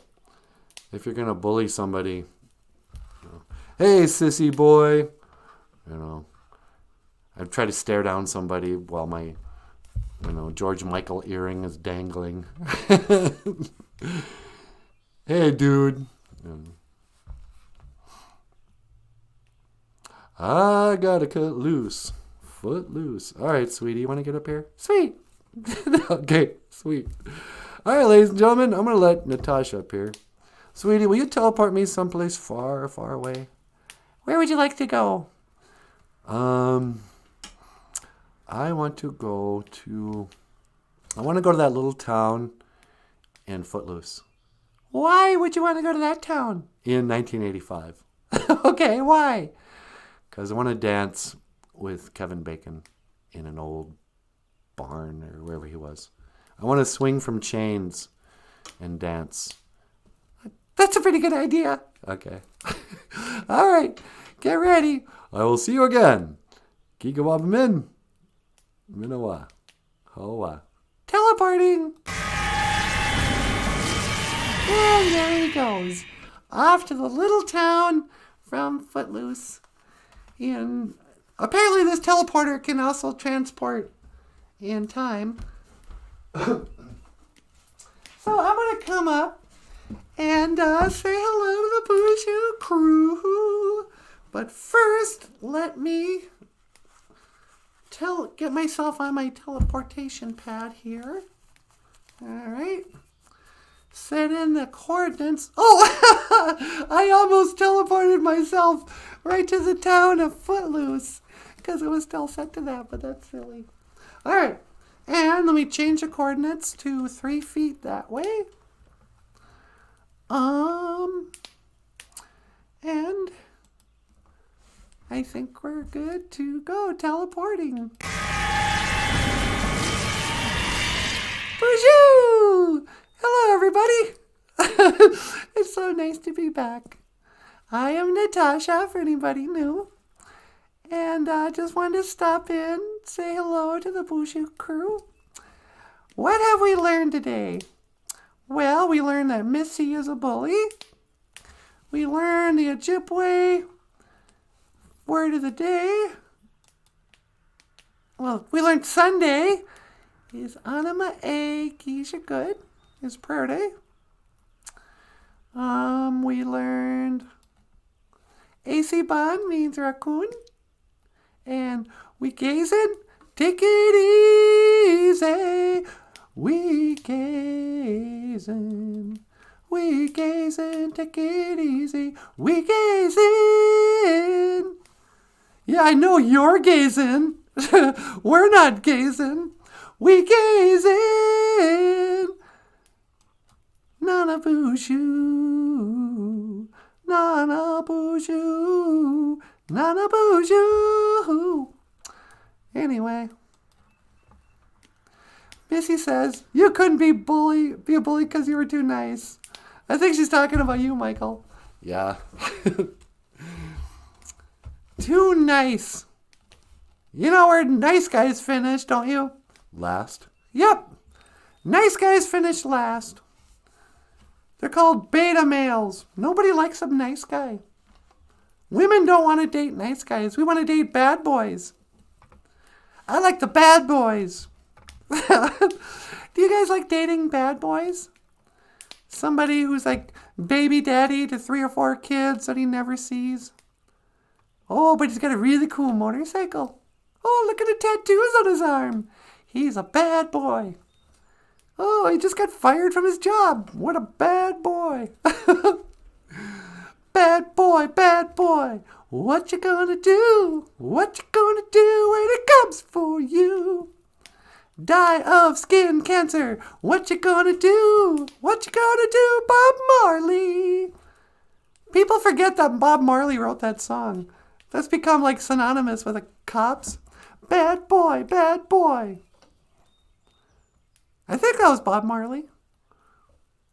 if you're going to bully somebody. Hey, sissy boy. You know, I've tried to stare down somebody while my, George Michael earring is dangling. Hey, dude. I gotta cut loose. Foot loose. All right, sweetie, you want to get up here? Sweet. Okay, sweet. All right, ladies and gentlemen, I'm going to let Natasha up here. Sweetie, will you teleport me someplace far, far away? Where would you like to go? I want to go to that little town and Footloose. Why would you want to go to that town? In 1985. Okay, why? Because I want to dance with Kevin Bacon in an old barn or wherever he was. I want to swing from chains and dance. That's a pretty good idea. Okay. All right. Get ready. I will see you again. GOFUNDME. Minawa. Hoa. Teleporting. And there he goes. Off to the little town from Footloose. And apparently this teleporter can also transport in time. So I'm going to come up and say hello to the BOOZHOO crew. But first, let me get myself on my teleportation pad here. All right. Set in the coordinates. Oh, I almost teleported myself right to the town of Footloose because it was still set to that, but that's silly. All right. And let me change the coordinates to 3 feet that way. And I think we're good to go teleporting. BOOZHOO! Hello, everybody. It's so nice to be back. I am Natasha, for anybody new. And I just wanted to stop in, say hello to the BOOZHOO crew. What have we learned today? Well, we learned that Missy is a bully. We learned the OJIBWE word of the day. Well, we learned Sunday is Anima A Keisha Good. Is prayer day. We learned AC Bond means raccoon. And we gazing, take it easy. We gazing, take it easy. We gazing. Yeah, I know you're gazing. We're not gazing. We gazing. Nanaboozhoo, Nanaboozhoo, Nanaboozhoo. Anyway, Missy says you couldn't be a bully because you were too nice. I think she's talking about you, Michael. Yeah. Too nice. You know where nice guys finish, don't you? Last. Yep. Nice guys finish last. They're called beta males. Nobody likes a nice guy. Women don't want to date nice guys. We want to date bad boys. I like the bad boys. Do you guys like dating bad boys? Somebody who's like baby daddy to 3 or 4 kids that he never sees. Oh, but he's got a really cool motorcycle. Oh, look at the tattoos on his arm. He's a bad boy. Oh, he just got fired from his job. What a bad boy. Bad boy, bad boy. What you gonna do? What you gonna do when it comes for you? Die of skin cancer. What you gonna do? What you gonna do, Bob Marley? People forget that Bob Marley wrote that song. That's become like synonymous with the cops. Bad boy, bad boy. I think that was Bob Marley.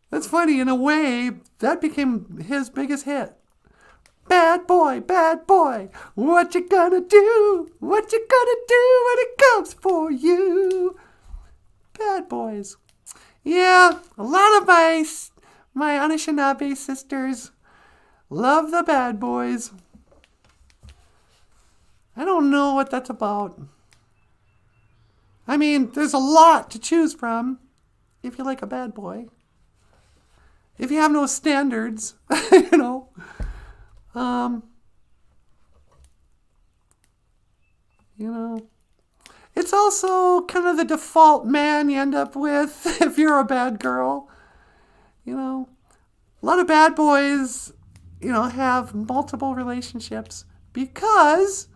That's funny. In a way, that became his biggest hit. Bad boy, bad boy. What you gonna do? What you gonna do when it comes for you? Bad boys. Yeah, a lot of my Anishinaabe sisters love the bad boys. I don't know what that's about. I mean, there's a lot to choose from if you like a bad boy. If you have no standards, you know. It's also kind of the default man you end up with if you're a bad girl. You know, a lot of bad boys, have multiple relationships because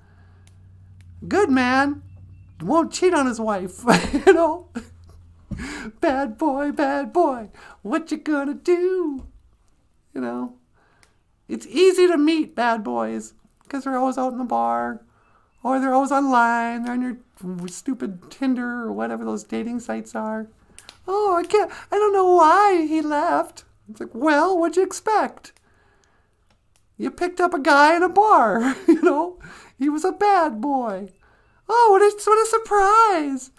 good man won't cheat on his wife, Bad boy, what you gonna do? You know, it's easy to meet bad boys because they're always out in the bar, or they're always online. They're on your stupid Tinder or whatever those dating sites are. Oh, I don't know why he left. It's like, well, what'd you expect? You picked up a guy in a bar, you know? He was a bad boy. Oh, what a surprise.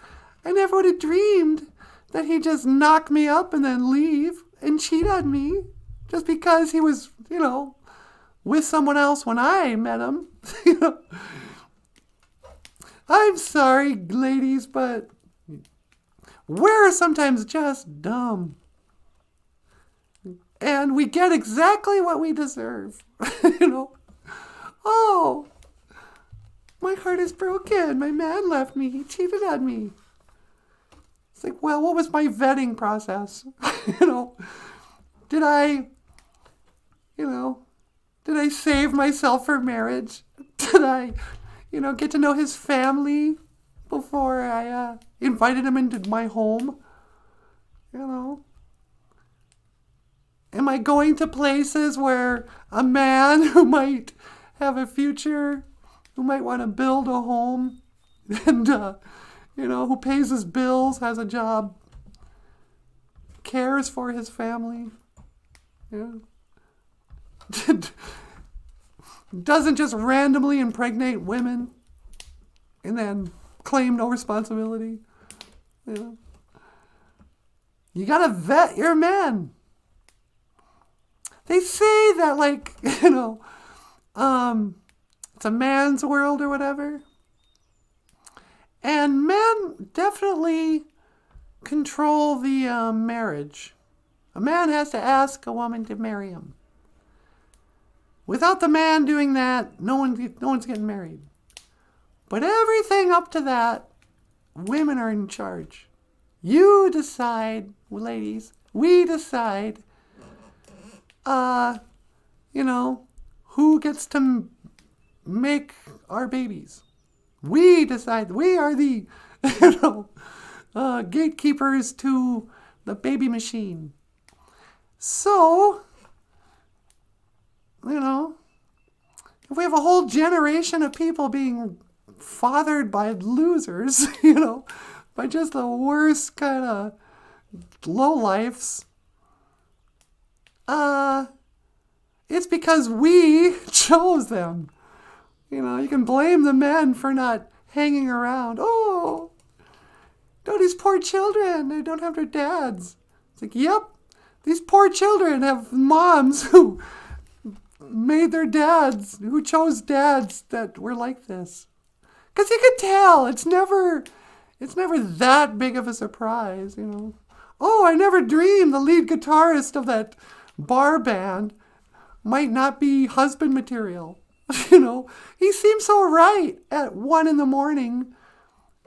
I never would have dreamed that he'd just knock me up and then leave and cheat on me just because he was, you know, with someone else when I met him. You know? I'm sorry, ladies, but we're sometimes just dumb. And we get exactly what we deserve. You know? Oh, my heart is broken. My man left me. He cheated on me. It's like, well, what was my vetting process? You know? Did I save myself for marriage? Did I, get to know his family before I invited him into my home? You know? Am I going to places where a man who might have a future, who might want to build a home, and, who pays his bills, has a job, cares for his family, doesn't just randomly impregnate women and then claim no responsibility? You gotta vet your men. They say that, it's a man's world or whatever. And men definitely control the marriage. A man has to ask a woman to marry him. Without the man doing that, no one's getting married. But everything up to that, women are in charge. You decide, ladies, we decide, who gets to make our babies. We decide. We are the, gatekeepers to the baby machine. So, if we have a whole generation of people being fathered by losers, by just the worst kind of lowlifes, it's because we chose them. You can blame the men for not hanging around. Oh, these poor children, they don't have their dads. It's like, yep, these poor children have moms who made their dads, who chose dads that were like this. Because you could tell, it's never that big of a surprise, Oh, I never dreamed the lead guitarist of that bar band might not be husband material. He seemed so right at 1 a.m.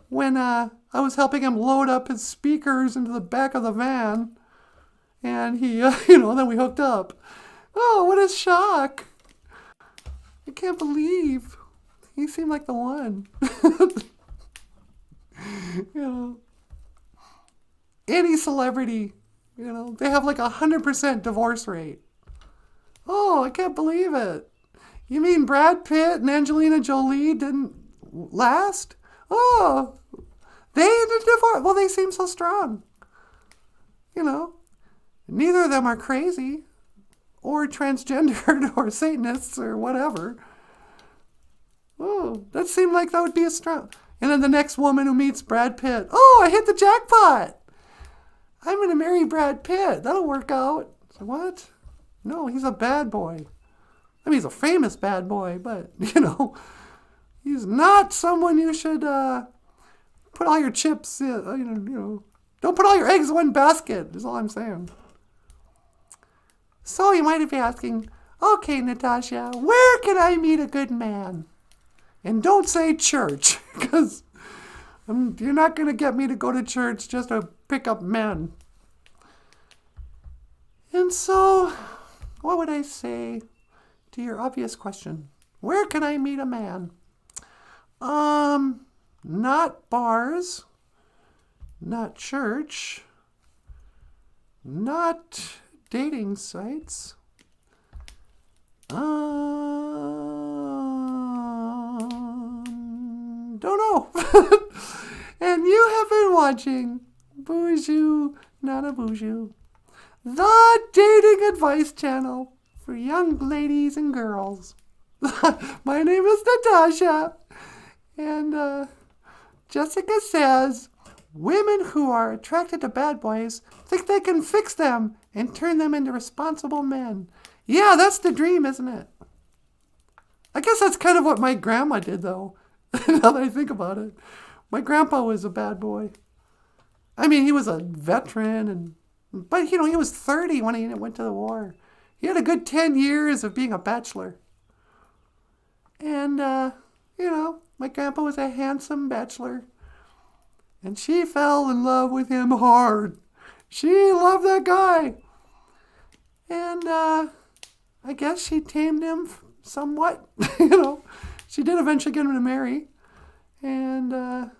when I was helping him load up his speakers into the back of the van. And he, then we hooked up. Oh, what a shock. I can't believe he seemed like the one. Any celebrity, they have like 100% divorce rate. Oh, I can't believe it. You mean Brad Pitt and Angelina Jolie didn't last? Oh, they ended divorce. Well, they seem so strong. Neither of them are crazy or transgendered or Satanists or whatever. Oh, that seemed like that would be a strong. And then the next woman who meets Brad Pitt. Oh, I hit the jackpot. I'm going to marry Brad Pitt. That'll work out. So what? No, he's a bad boy. I mean, he's a famous bad boy, but, he's not someone you should put all your chips in, Don't put all your eggs in one basket, is all I'm saying. So you might be asking, okay, Natasha, where can I meet a good man? And don't say church, because you're not going to get me to go to church just to pick up men. And so, what would I say to your obvious question? Where can I meet a man? Not bars, not church, not dating sites. Don't know. And you have been watching BOOZHOO NANABOOZHOO, the dating advice channel for young ladies and girls. My name is Natasha, and Jessica says women who are attracted to bad boys think they can fix them and turn them into responsible men. Yeah, that's the dream, isn't it? I guess that's kind of what my grandma did, though, now that I think about it. My grandpa was a bad boy. I mean, he was a veteran, but he was 30 when he went to the war. He had a good 10 years of being a bachelor. And, my grandpa was a handsome bachelor. And she fell in love with him hard. She loved that guy. And, I guess she tamed him somewhat. She did eventually get him to marry. And,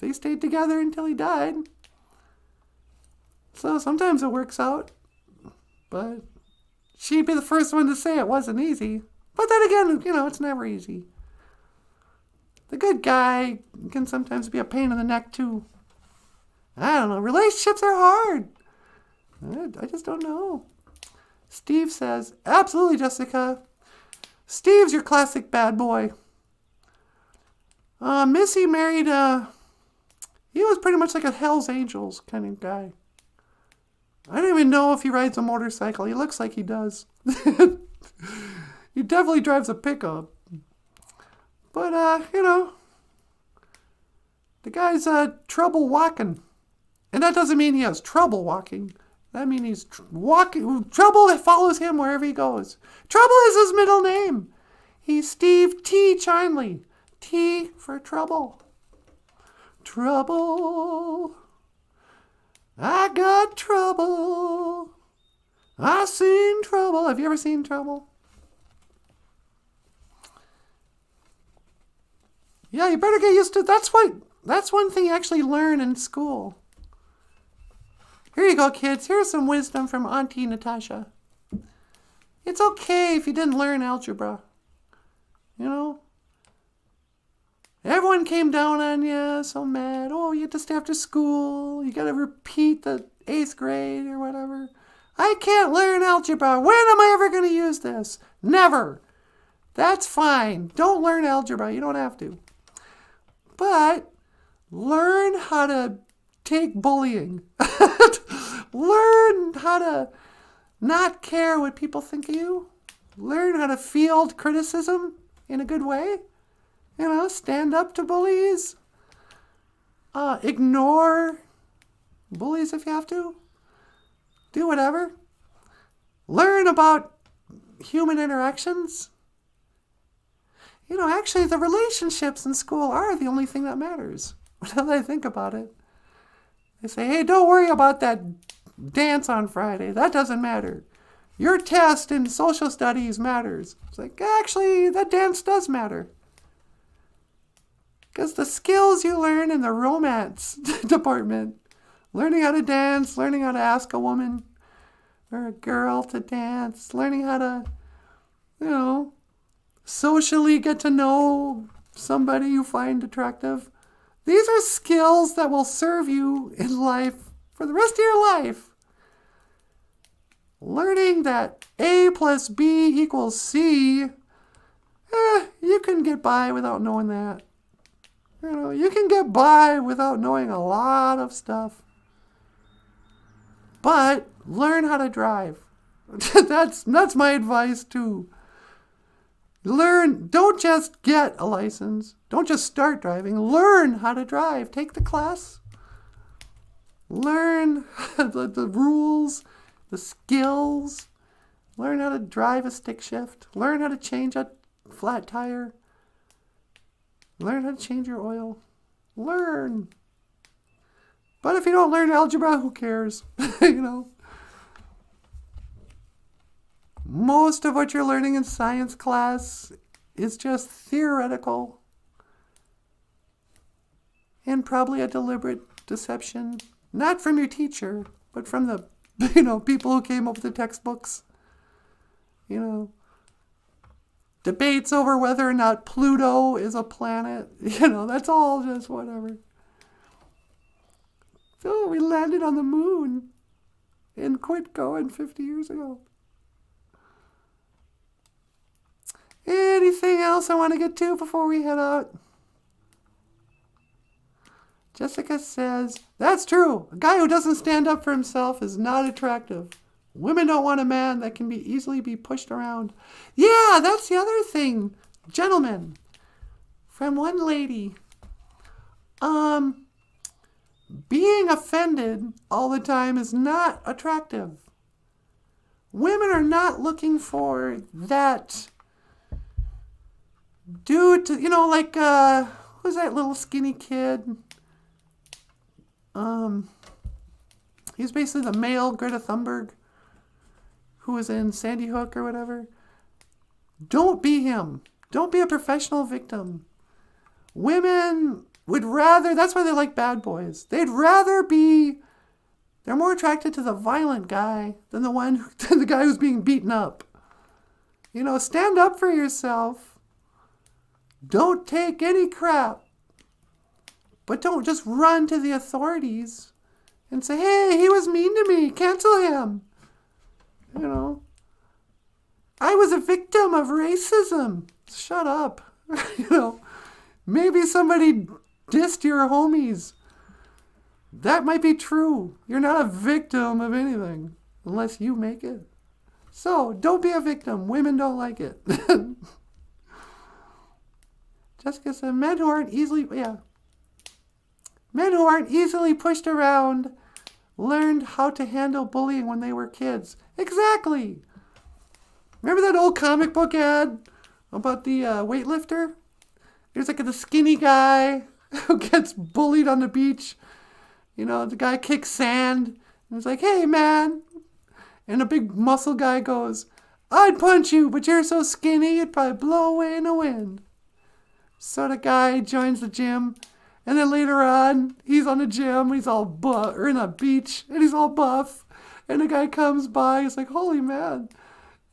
they stayed together until he died. So sometimes it works out. But she'd be the first one to say it wasn't easy. But then again, it's never easy. The good guy can sometimes be a pain in the neck, too. I don't know. Relationships are hard. I just don't know. Steve says, absolutely, Jessica. Steve's your classic bad boy. Missy married, he was pretty much like a Hell's Angels kind of guy. I don't even know if he rides a motorcycle. He looks like he does. He definitely drives a pickup. But, the guy's trouble walking. And that doesn't mean he has trouble walking. That means he's walking. Trouble follows him wherever he goes. Trouble is his middle name. He's Steve T. Charnley. T for trouble. Trouble. I got trouble. I seen trouble. Have you ever seen trouble? Yeah, you better get used to it. That's one thing you actually learn in school. Here you go, kids. Here's some wisdom from Auntie Natasha. It's okay if you didn't learn algebra. Everyone came down on you, so mad. Oh, you just after school. You got to repeat the 8th grade or whatever. I can't learn algebra. When am I ever going to use this? Never. That's fine. Don't learn algebra. You don't have to. But learn how to take bullying. Learn how to not care what people think of you. Learn how to field criticism in a good way. Stand up to bullies. Ignore bullies if you have to. Do whatever. Learn about human interactions. Actually, the relationships in school are the only thing that matters. Now that I think about it. They say, hey, don't worry about that dance on Friday. That doesn't matter. Your test in social studies matters. It's like, actually, that dance does matter. Because the skills you learn in the romance department, learning how to dance, learning how to ask a woman or a girl to dance, learning how to, socially get to know somebody you find attractive. These are skills that will serve you in life for the rest of your life. Learning that A plus B equals C, you can get by without knowing that. You can get by without knowing a lot of stuff. But learn how to drive. That's my advice too. Don't just get a license. Don't just start driving. Learn how to drive. Take the class. Learn the rules, the skills. Learn how to drive a stick shift. Learn how to change a flat tire. Learn how to change your oil. Learn. But if you don't learn algebra, who cares? Most of what you're learning in science class is just theoretical and probably a deliberate deception, not from your teacher, but from the, people who came up with the textbooks. Debates over whether or not Pluto is a planet. That's all just whatever. So we landed on the moon and quit going 50 years ago. Anything else I want to get to before we head out? Jessica says, that's true. A guy who doesn't stand up for himself is not attractive. Women don't want a man that can easily be pushed around. Yeah, that's the other thing. Gentlemen, from one lady. Being offended all the time is not attractive. Women are not looking for that dude to, who's that little skinny kid? He's basically the male Greta Thunberg who was in Sandy Hook or whatever. Don't be him. Don't be a professional victim. Women would rather, that's why they like bad boys. They're more attracted to the violent guy than the guy who's being beaten up. Stand up for yourself. Don't take any crap. But don't just run to the authorities and say, hey, he was mean to me. Cancel him. I was a victim of racism. Shut up. Maybe somebody dissed your homies. That might be true. You're not a victim of anything unless you make it. So don't be a victim. Women don't like it. Jessica said, men who aren't easily pushed around learned how to handle bullying when they were kids. Exactly. Remember that old comic book ad about the weightlifter? There's the skinny guy who gets bullied on the beach. The guy kicks sand. And he's like, hey, man. And a big muscle guy goes, I'd punch you, but you're so skinny you'd probably blow away in the wind. So the guy joins the gym. And then later on, he's on the gym, he's all buff, or in a beach, and he's all buff. And the guy comes by, he's like, holy man.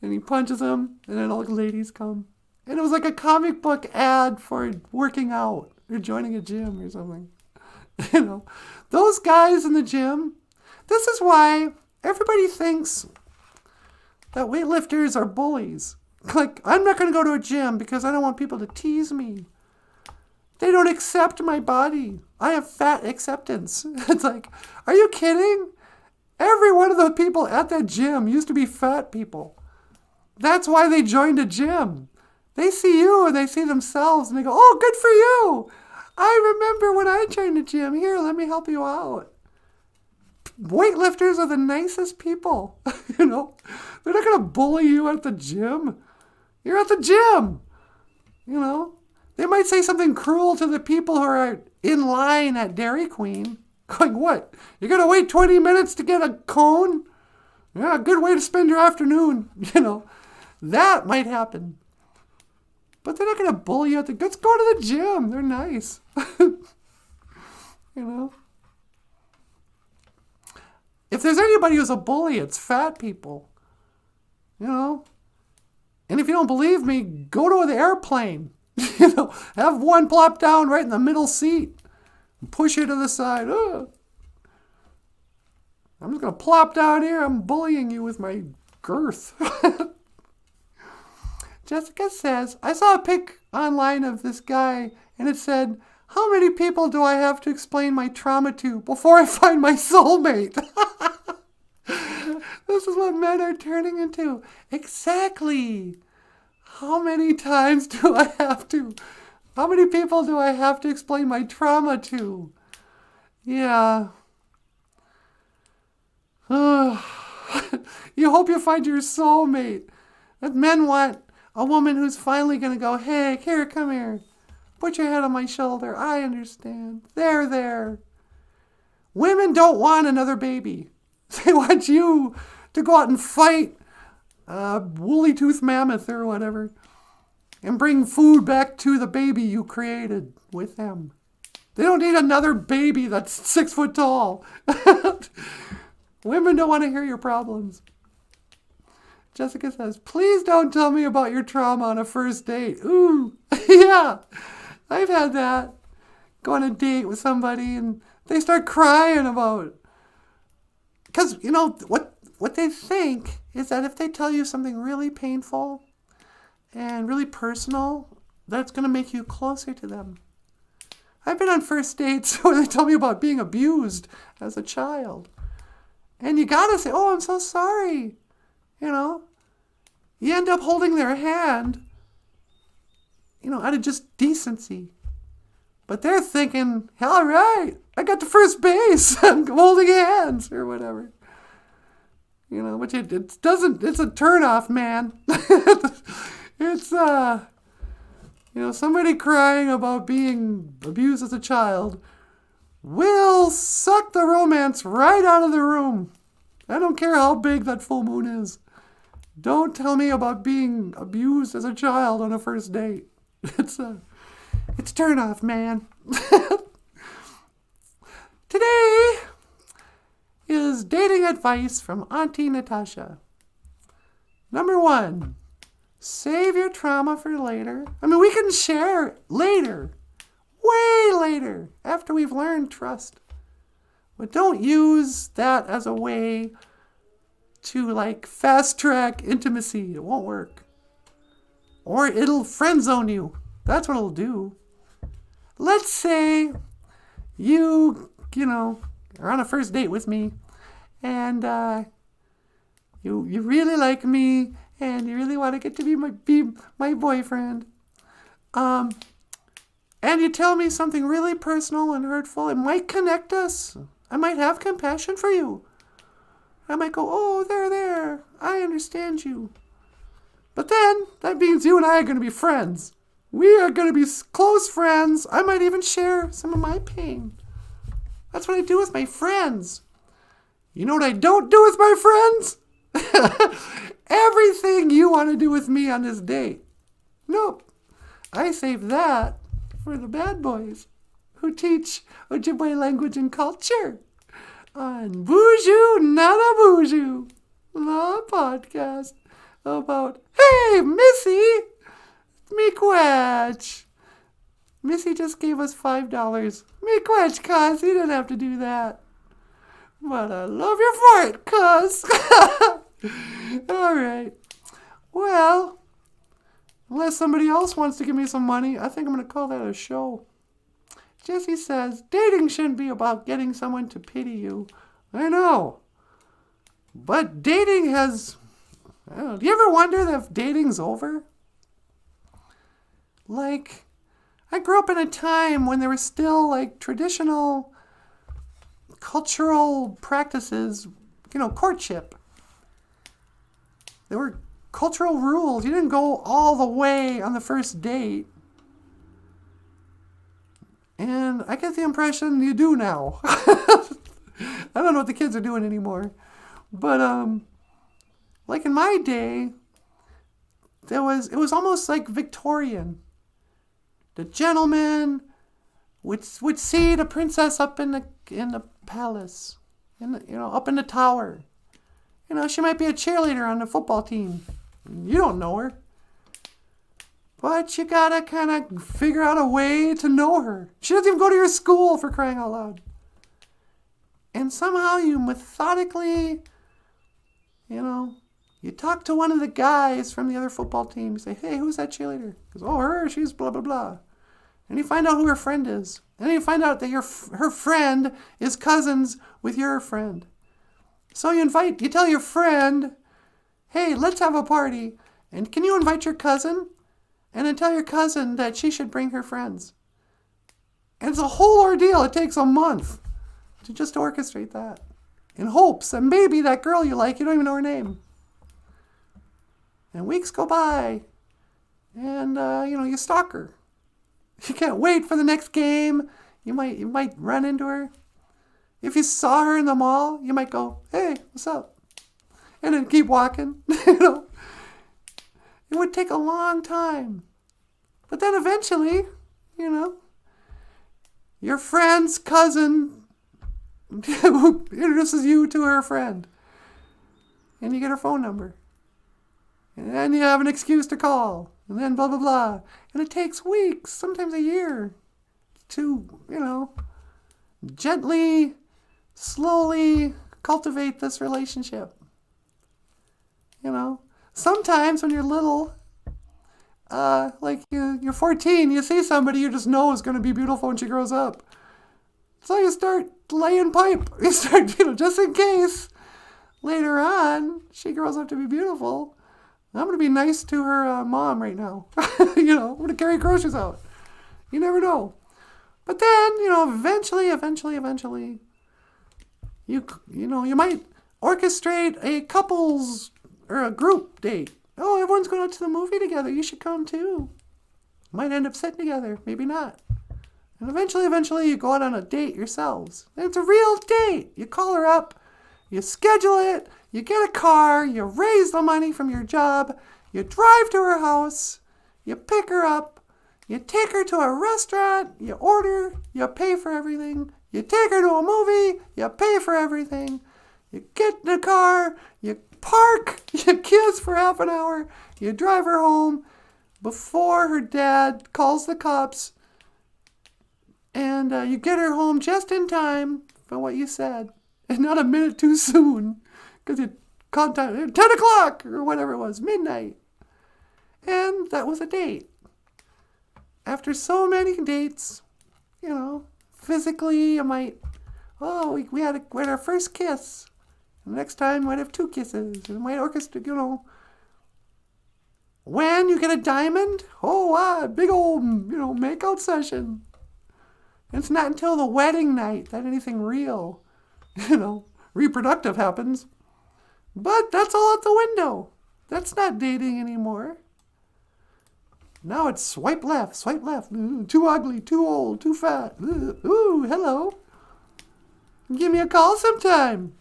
And he punches him, and then all the ladies come. And it was like a comic book ad for working out, or joining a gym or something. Those guys in the gym, this is why everybody thinks that weightlifters are bullies. I'm not going to go to a gym because I don't want people to tease me. They don't accept my body. I have fat acceptance. It's like, are you kidding? Every one of the people at that gym used to be fat people. That's why they joined a gym. They see you and they see themselves and they go, oh, good for you. I remember when I joined a gym. Here, let me help you out. Weightlifters are the nicest people. They're not going to bully you at the gym. You're at the gym. They might say something cruel to the people who are in line at Dairy Queen. Going, what? You're going to wait 20 minutes to get a cone? Yeah, good way to spend your afternoon. That might happen. But they're not going to bully you at the... Let's go to the gym. They're nice. If there's anybody who's a bully, it's fat people. And if you don't believe me, go to the airplane. Have one plop down right in the middle seat. And push you to the side. I'm just going to plop down here. I'm bullying you with my girth. Jessica says, I saw a pic online of this guy, and it said, how many people do I have to explain my trauma to before I find my soulmate? This is what men are turning into. Exactly. How many times do I have to? How many people do I have to explain my trauma to? Yeah. You hope you find your soulmate. But men want a woman who's finally going to go, hey, here, come here. Put your head on my shoulder. I understand. There. Women don't want another baby. They want you to go out and fight a woolly tooth mammoth or whatever and bring food back to the baby you created with them. They don't need another baby that's 6 foot tall. Women don't want to hear your problems. Jessica says, please don't tell me about your trauma on a first date. Ooh, yeah, I've had that. Go on a date with somebody and they start crying about. Because, you know, what they think is that if they tell you something really painful and really personal, that's going to make you closer to them. I've been on first dates where they tell me about being abused as a child. And you gotta say, oh, I'm so sorry. You know, you end up holding their hand, you know, out of just decency. But they're thinking, all right, I got to first base. I'm holding hands or whatever. You know, which it doesn't, it's a turnoff, man. It's, you know, somebody crying about being abused as a child will suck the romance right out of the room. I don't care how big that full moon is. Don't tell me about being abused as a child on a first date. It's turn off, man. Today is dating advice from Auntie Natasha. Number 1, save your trauma for later. I mean, we can share later, way later, after we've learned trust. But don't use that as a way to like fast track intimacy. It won't work. Or it'll friend zone you. That's what it'll do. Let's say you know, are on a first date with me and you really like me and you really want to get to be my boyfriend. And you tell me something really personal and hurtful. It might connect us. I might have compassion for you. I might go, oh, there. I understand you. But then, that means you and I are going to be friends. We are going to be close friends. I might even share some of my pain. That's what I do with my friends. You know what I don't do with my friends? Everything you want to do with me on this date. Nope. I save that for the bad boys who teach Ojibwe language and culture on BOOZHOO NANABOOZHOO, the podcast about, hey, Missy, miigwech. Missy just gave us $5. Miigwech, cuz, you didn't have to do that. But I love you for it, cuz. All right. Well, unless somebody else wants to give me some money, I think I'm going to call that a show. Jesse says, dating shouldn't be about getting someone to pity you. I know. But dating has... I don't know, do you ever wonder if dating's over? Like, I grew up in a time when there were still, like, traditional cultural practices, you know, courtship. There were cultural rules. You didn't go all the way on the first date. And I get the impression you do now. I don't know what the kids are doing anymore. But, like in my day, it was almost like Victorian. The gentleman would see the princess up in the palace, up in the tower. You know, she might be a cheerleader on the football team. You don't know her. But you gotta kind of figure out a way to know her. She doesn't even go to your school, for crying out loud. And somehow you methodically, you talk to one of the guys from the other football team. You say, hey, who's that cheerleader? He goes, oh, her, she's blah, blah, blah. And you find out who her friend is. And then you find out that her friend is cousins with your friend. So you tell your friend, hey, let's have a party. And can you invite your cousin? And then tell your cousin that she should bring her friends. And it's a whole ordeal. It takes a month to just orchestrate that. In hopes that maybe that girl you like, you don't even know her name. And weeks go by. And, you stalk her. You can't wait for the next game. You might run into her. If you saw her in the mall, you might go, hey, what's up? And then keep walking, It would take a long time. But then eventually, you your friend's cousin introduces you to her friend. And you get her phone number. And then you have an excuse to call. And then blah, blah, blah. And it takes weeks, sometimes a year, to, gently, slowly cultivate this relationship. Sometimes when you're little, you're 14, you see somebody you just know is going to be beautiful when she grows up. So you start laying pipe. You start, just in case later on she grows up to be beautiful. I'm going to be nice to her mom right now. I'm going to carry groceries out. You never know. But then, eventually, you might orchestrate a couple's or a group date. Oh, everyone's going out to the movie together. You should come too. Might end up sitting together. Maybe not. And eventually you go out on a date yourselves. And it's a real date. You call her up. You schedule it. You get a car. You raise the money from your job. You drive to her house. You pick her up. You take her to a restaurant. You order. You pay for everything. You take her to a movie. You pay for everything. You get in the car. You park. You kiss for half an hour. You drive her home before her dad calls the cops. And you get her home just in time for what you said. And not a minute too soon. Because you called time 10 o'clock or whatever it was. Midnight. And that was a date. After so many dates, physically you might, we had our first kiss. And the next time we might have 2 kisses. And we might orchestrate, When you get a diamond, big old, makeout session. And it's not until the wedding night that anything real, reproductive happens. But that's all out the window. That's not dating anymore. Now it's swipe left. Too ugly, too old, too fat. Ooh, hello. Give me a call sometime.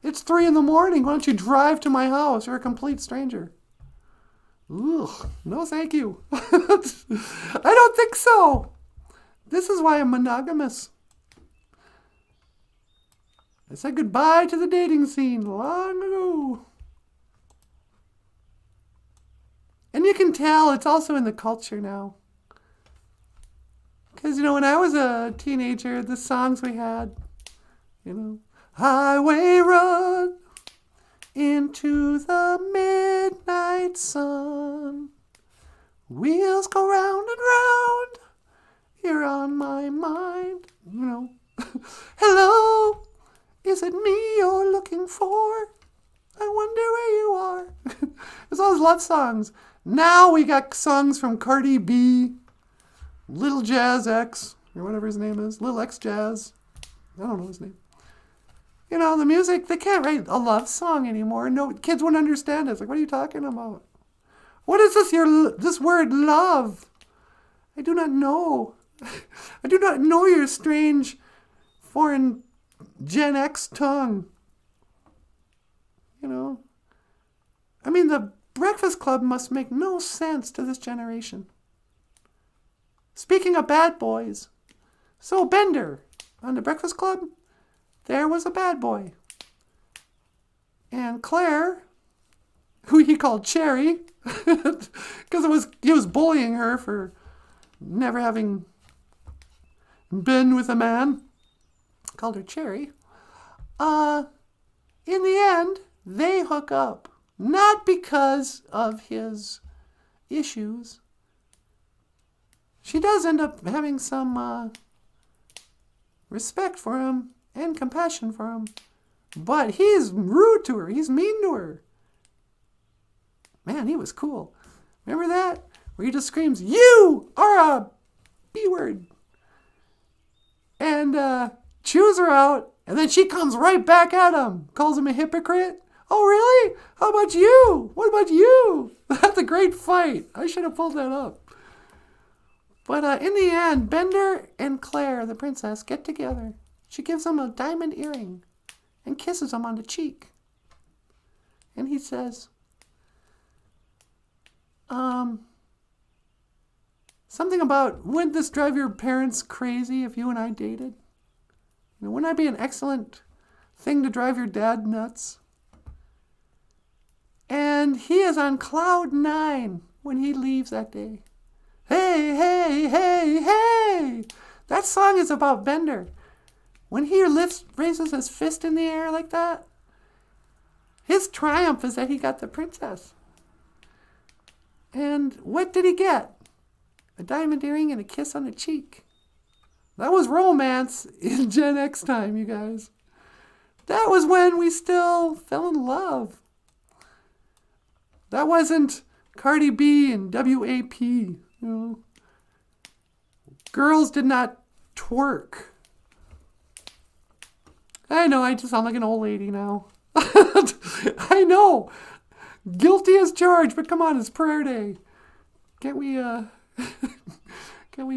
It's 3 a.m. Why don't you drive to my house? You're a complete stranger. Ugh, no thank you. I don't think so. This is why I'm monogamous. I said goodbye to the dating scene long ago. And you can tell it's also in the culture now. Because, when I was a teenager, the songs we had, Highway run into the midnight sun. Wheels go round and round. You're on my mind. Hello, is it me you're looking for? I wonder where you are. There's all those love songs. Now we got songs from Cardi B, Little Jazz X, or whatever his name is, Lil X Jazz. I don't know his name. The music, they can't write a love song anymore. No, kids wouldn't understand it. It's like, what are you talking about? What is this, this word love? I do not know. I do not know your strange foreign Gen X tongue. The Breakfast Club must make no sense to this generation. Speaking of bad boys, so Bender on the Breakfast Club, there was a bad boy. And Claire, who he called Cherry, because he was bullying her for never having been with a man, called her Cherry. In the end, they hook up. Not because of his issues. She does end up having some respect for him and compassion for him. But he's rude to her. He's mean to her. Man, he was cool. Remember that? Where he just screams, "You are a B-word." And chews her out. And then she comes right back at him. Calls him a hypocrite. Oh, really? How about you? What about you? That's a great fight. I should have pulled that up. But in the end, Bender and Claire, the princess, get together. She gives him a diamond earring and kisses him on the cheek. And he says, Something about, wouldn't this drive your parents crazy if you and I dated? You know, wouldn't that be an excellent thing to drive your dad nuts? And he is on cloud 9 when he leaves that day. Hey, hey, hey, hey! That song is about Bender. When he raises his fist in the air like that, his triumph is that he got the princess. And what did he get? A diamond earring and a kiss on the cheek. That was romance in Gen X time, you guys. That was when we still fell in love. That wasn't Cardi B and WAP, you know. Girls did not twerk. I know, I just sound like an old lady now. I know. Guilty as charged, but come on, it's prayer day. Can't we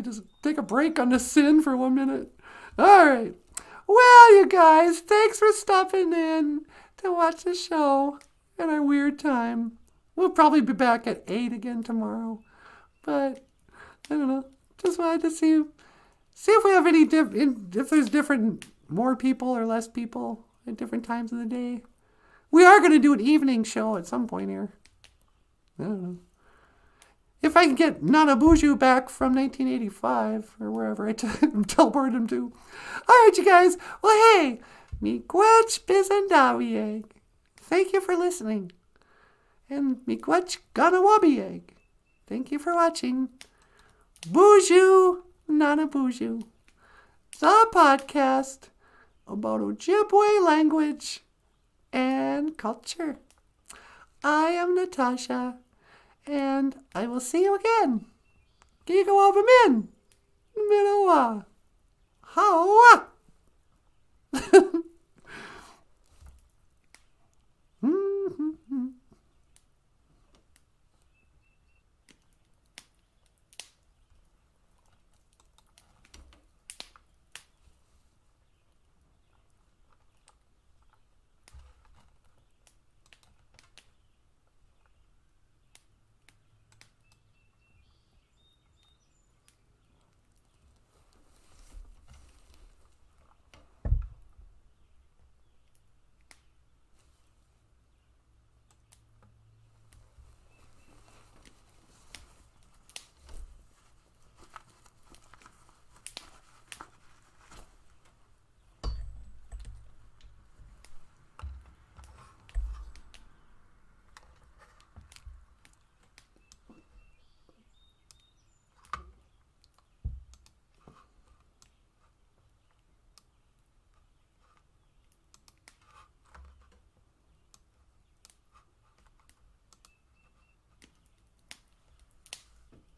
just take a break on the sin for 1 minute? All right. Well, you guys, thanks for stopping in to watch the show at our weird time. We'll probably be back at 8 again tomorrow. But, I don't know. Just wanted to see if we have any if there's different, more people or less people at different times of the day. We are going to do an evening show at some point here. I don't know. If I can get NanaBOOZHOO back from 1985 or wherever I teleported him to. All right, you guys. Well, hey, miigwech bizandawieg. Thank you for listening. And miigwech ganawabieg. Thank you for watching. BOOZHOO NANABOOZHOO. The podcast about Ojibwe language and culture. I am Natasha, and I will see you again. Gigawabamin. Minowa.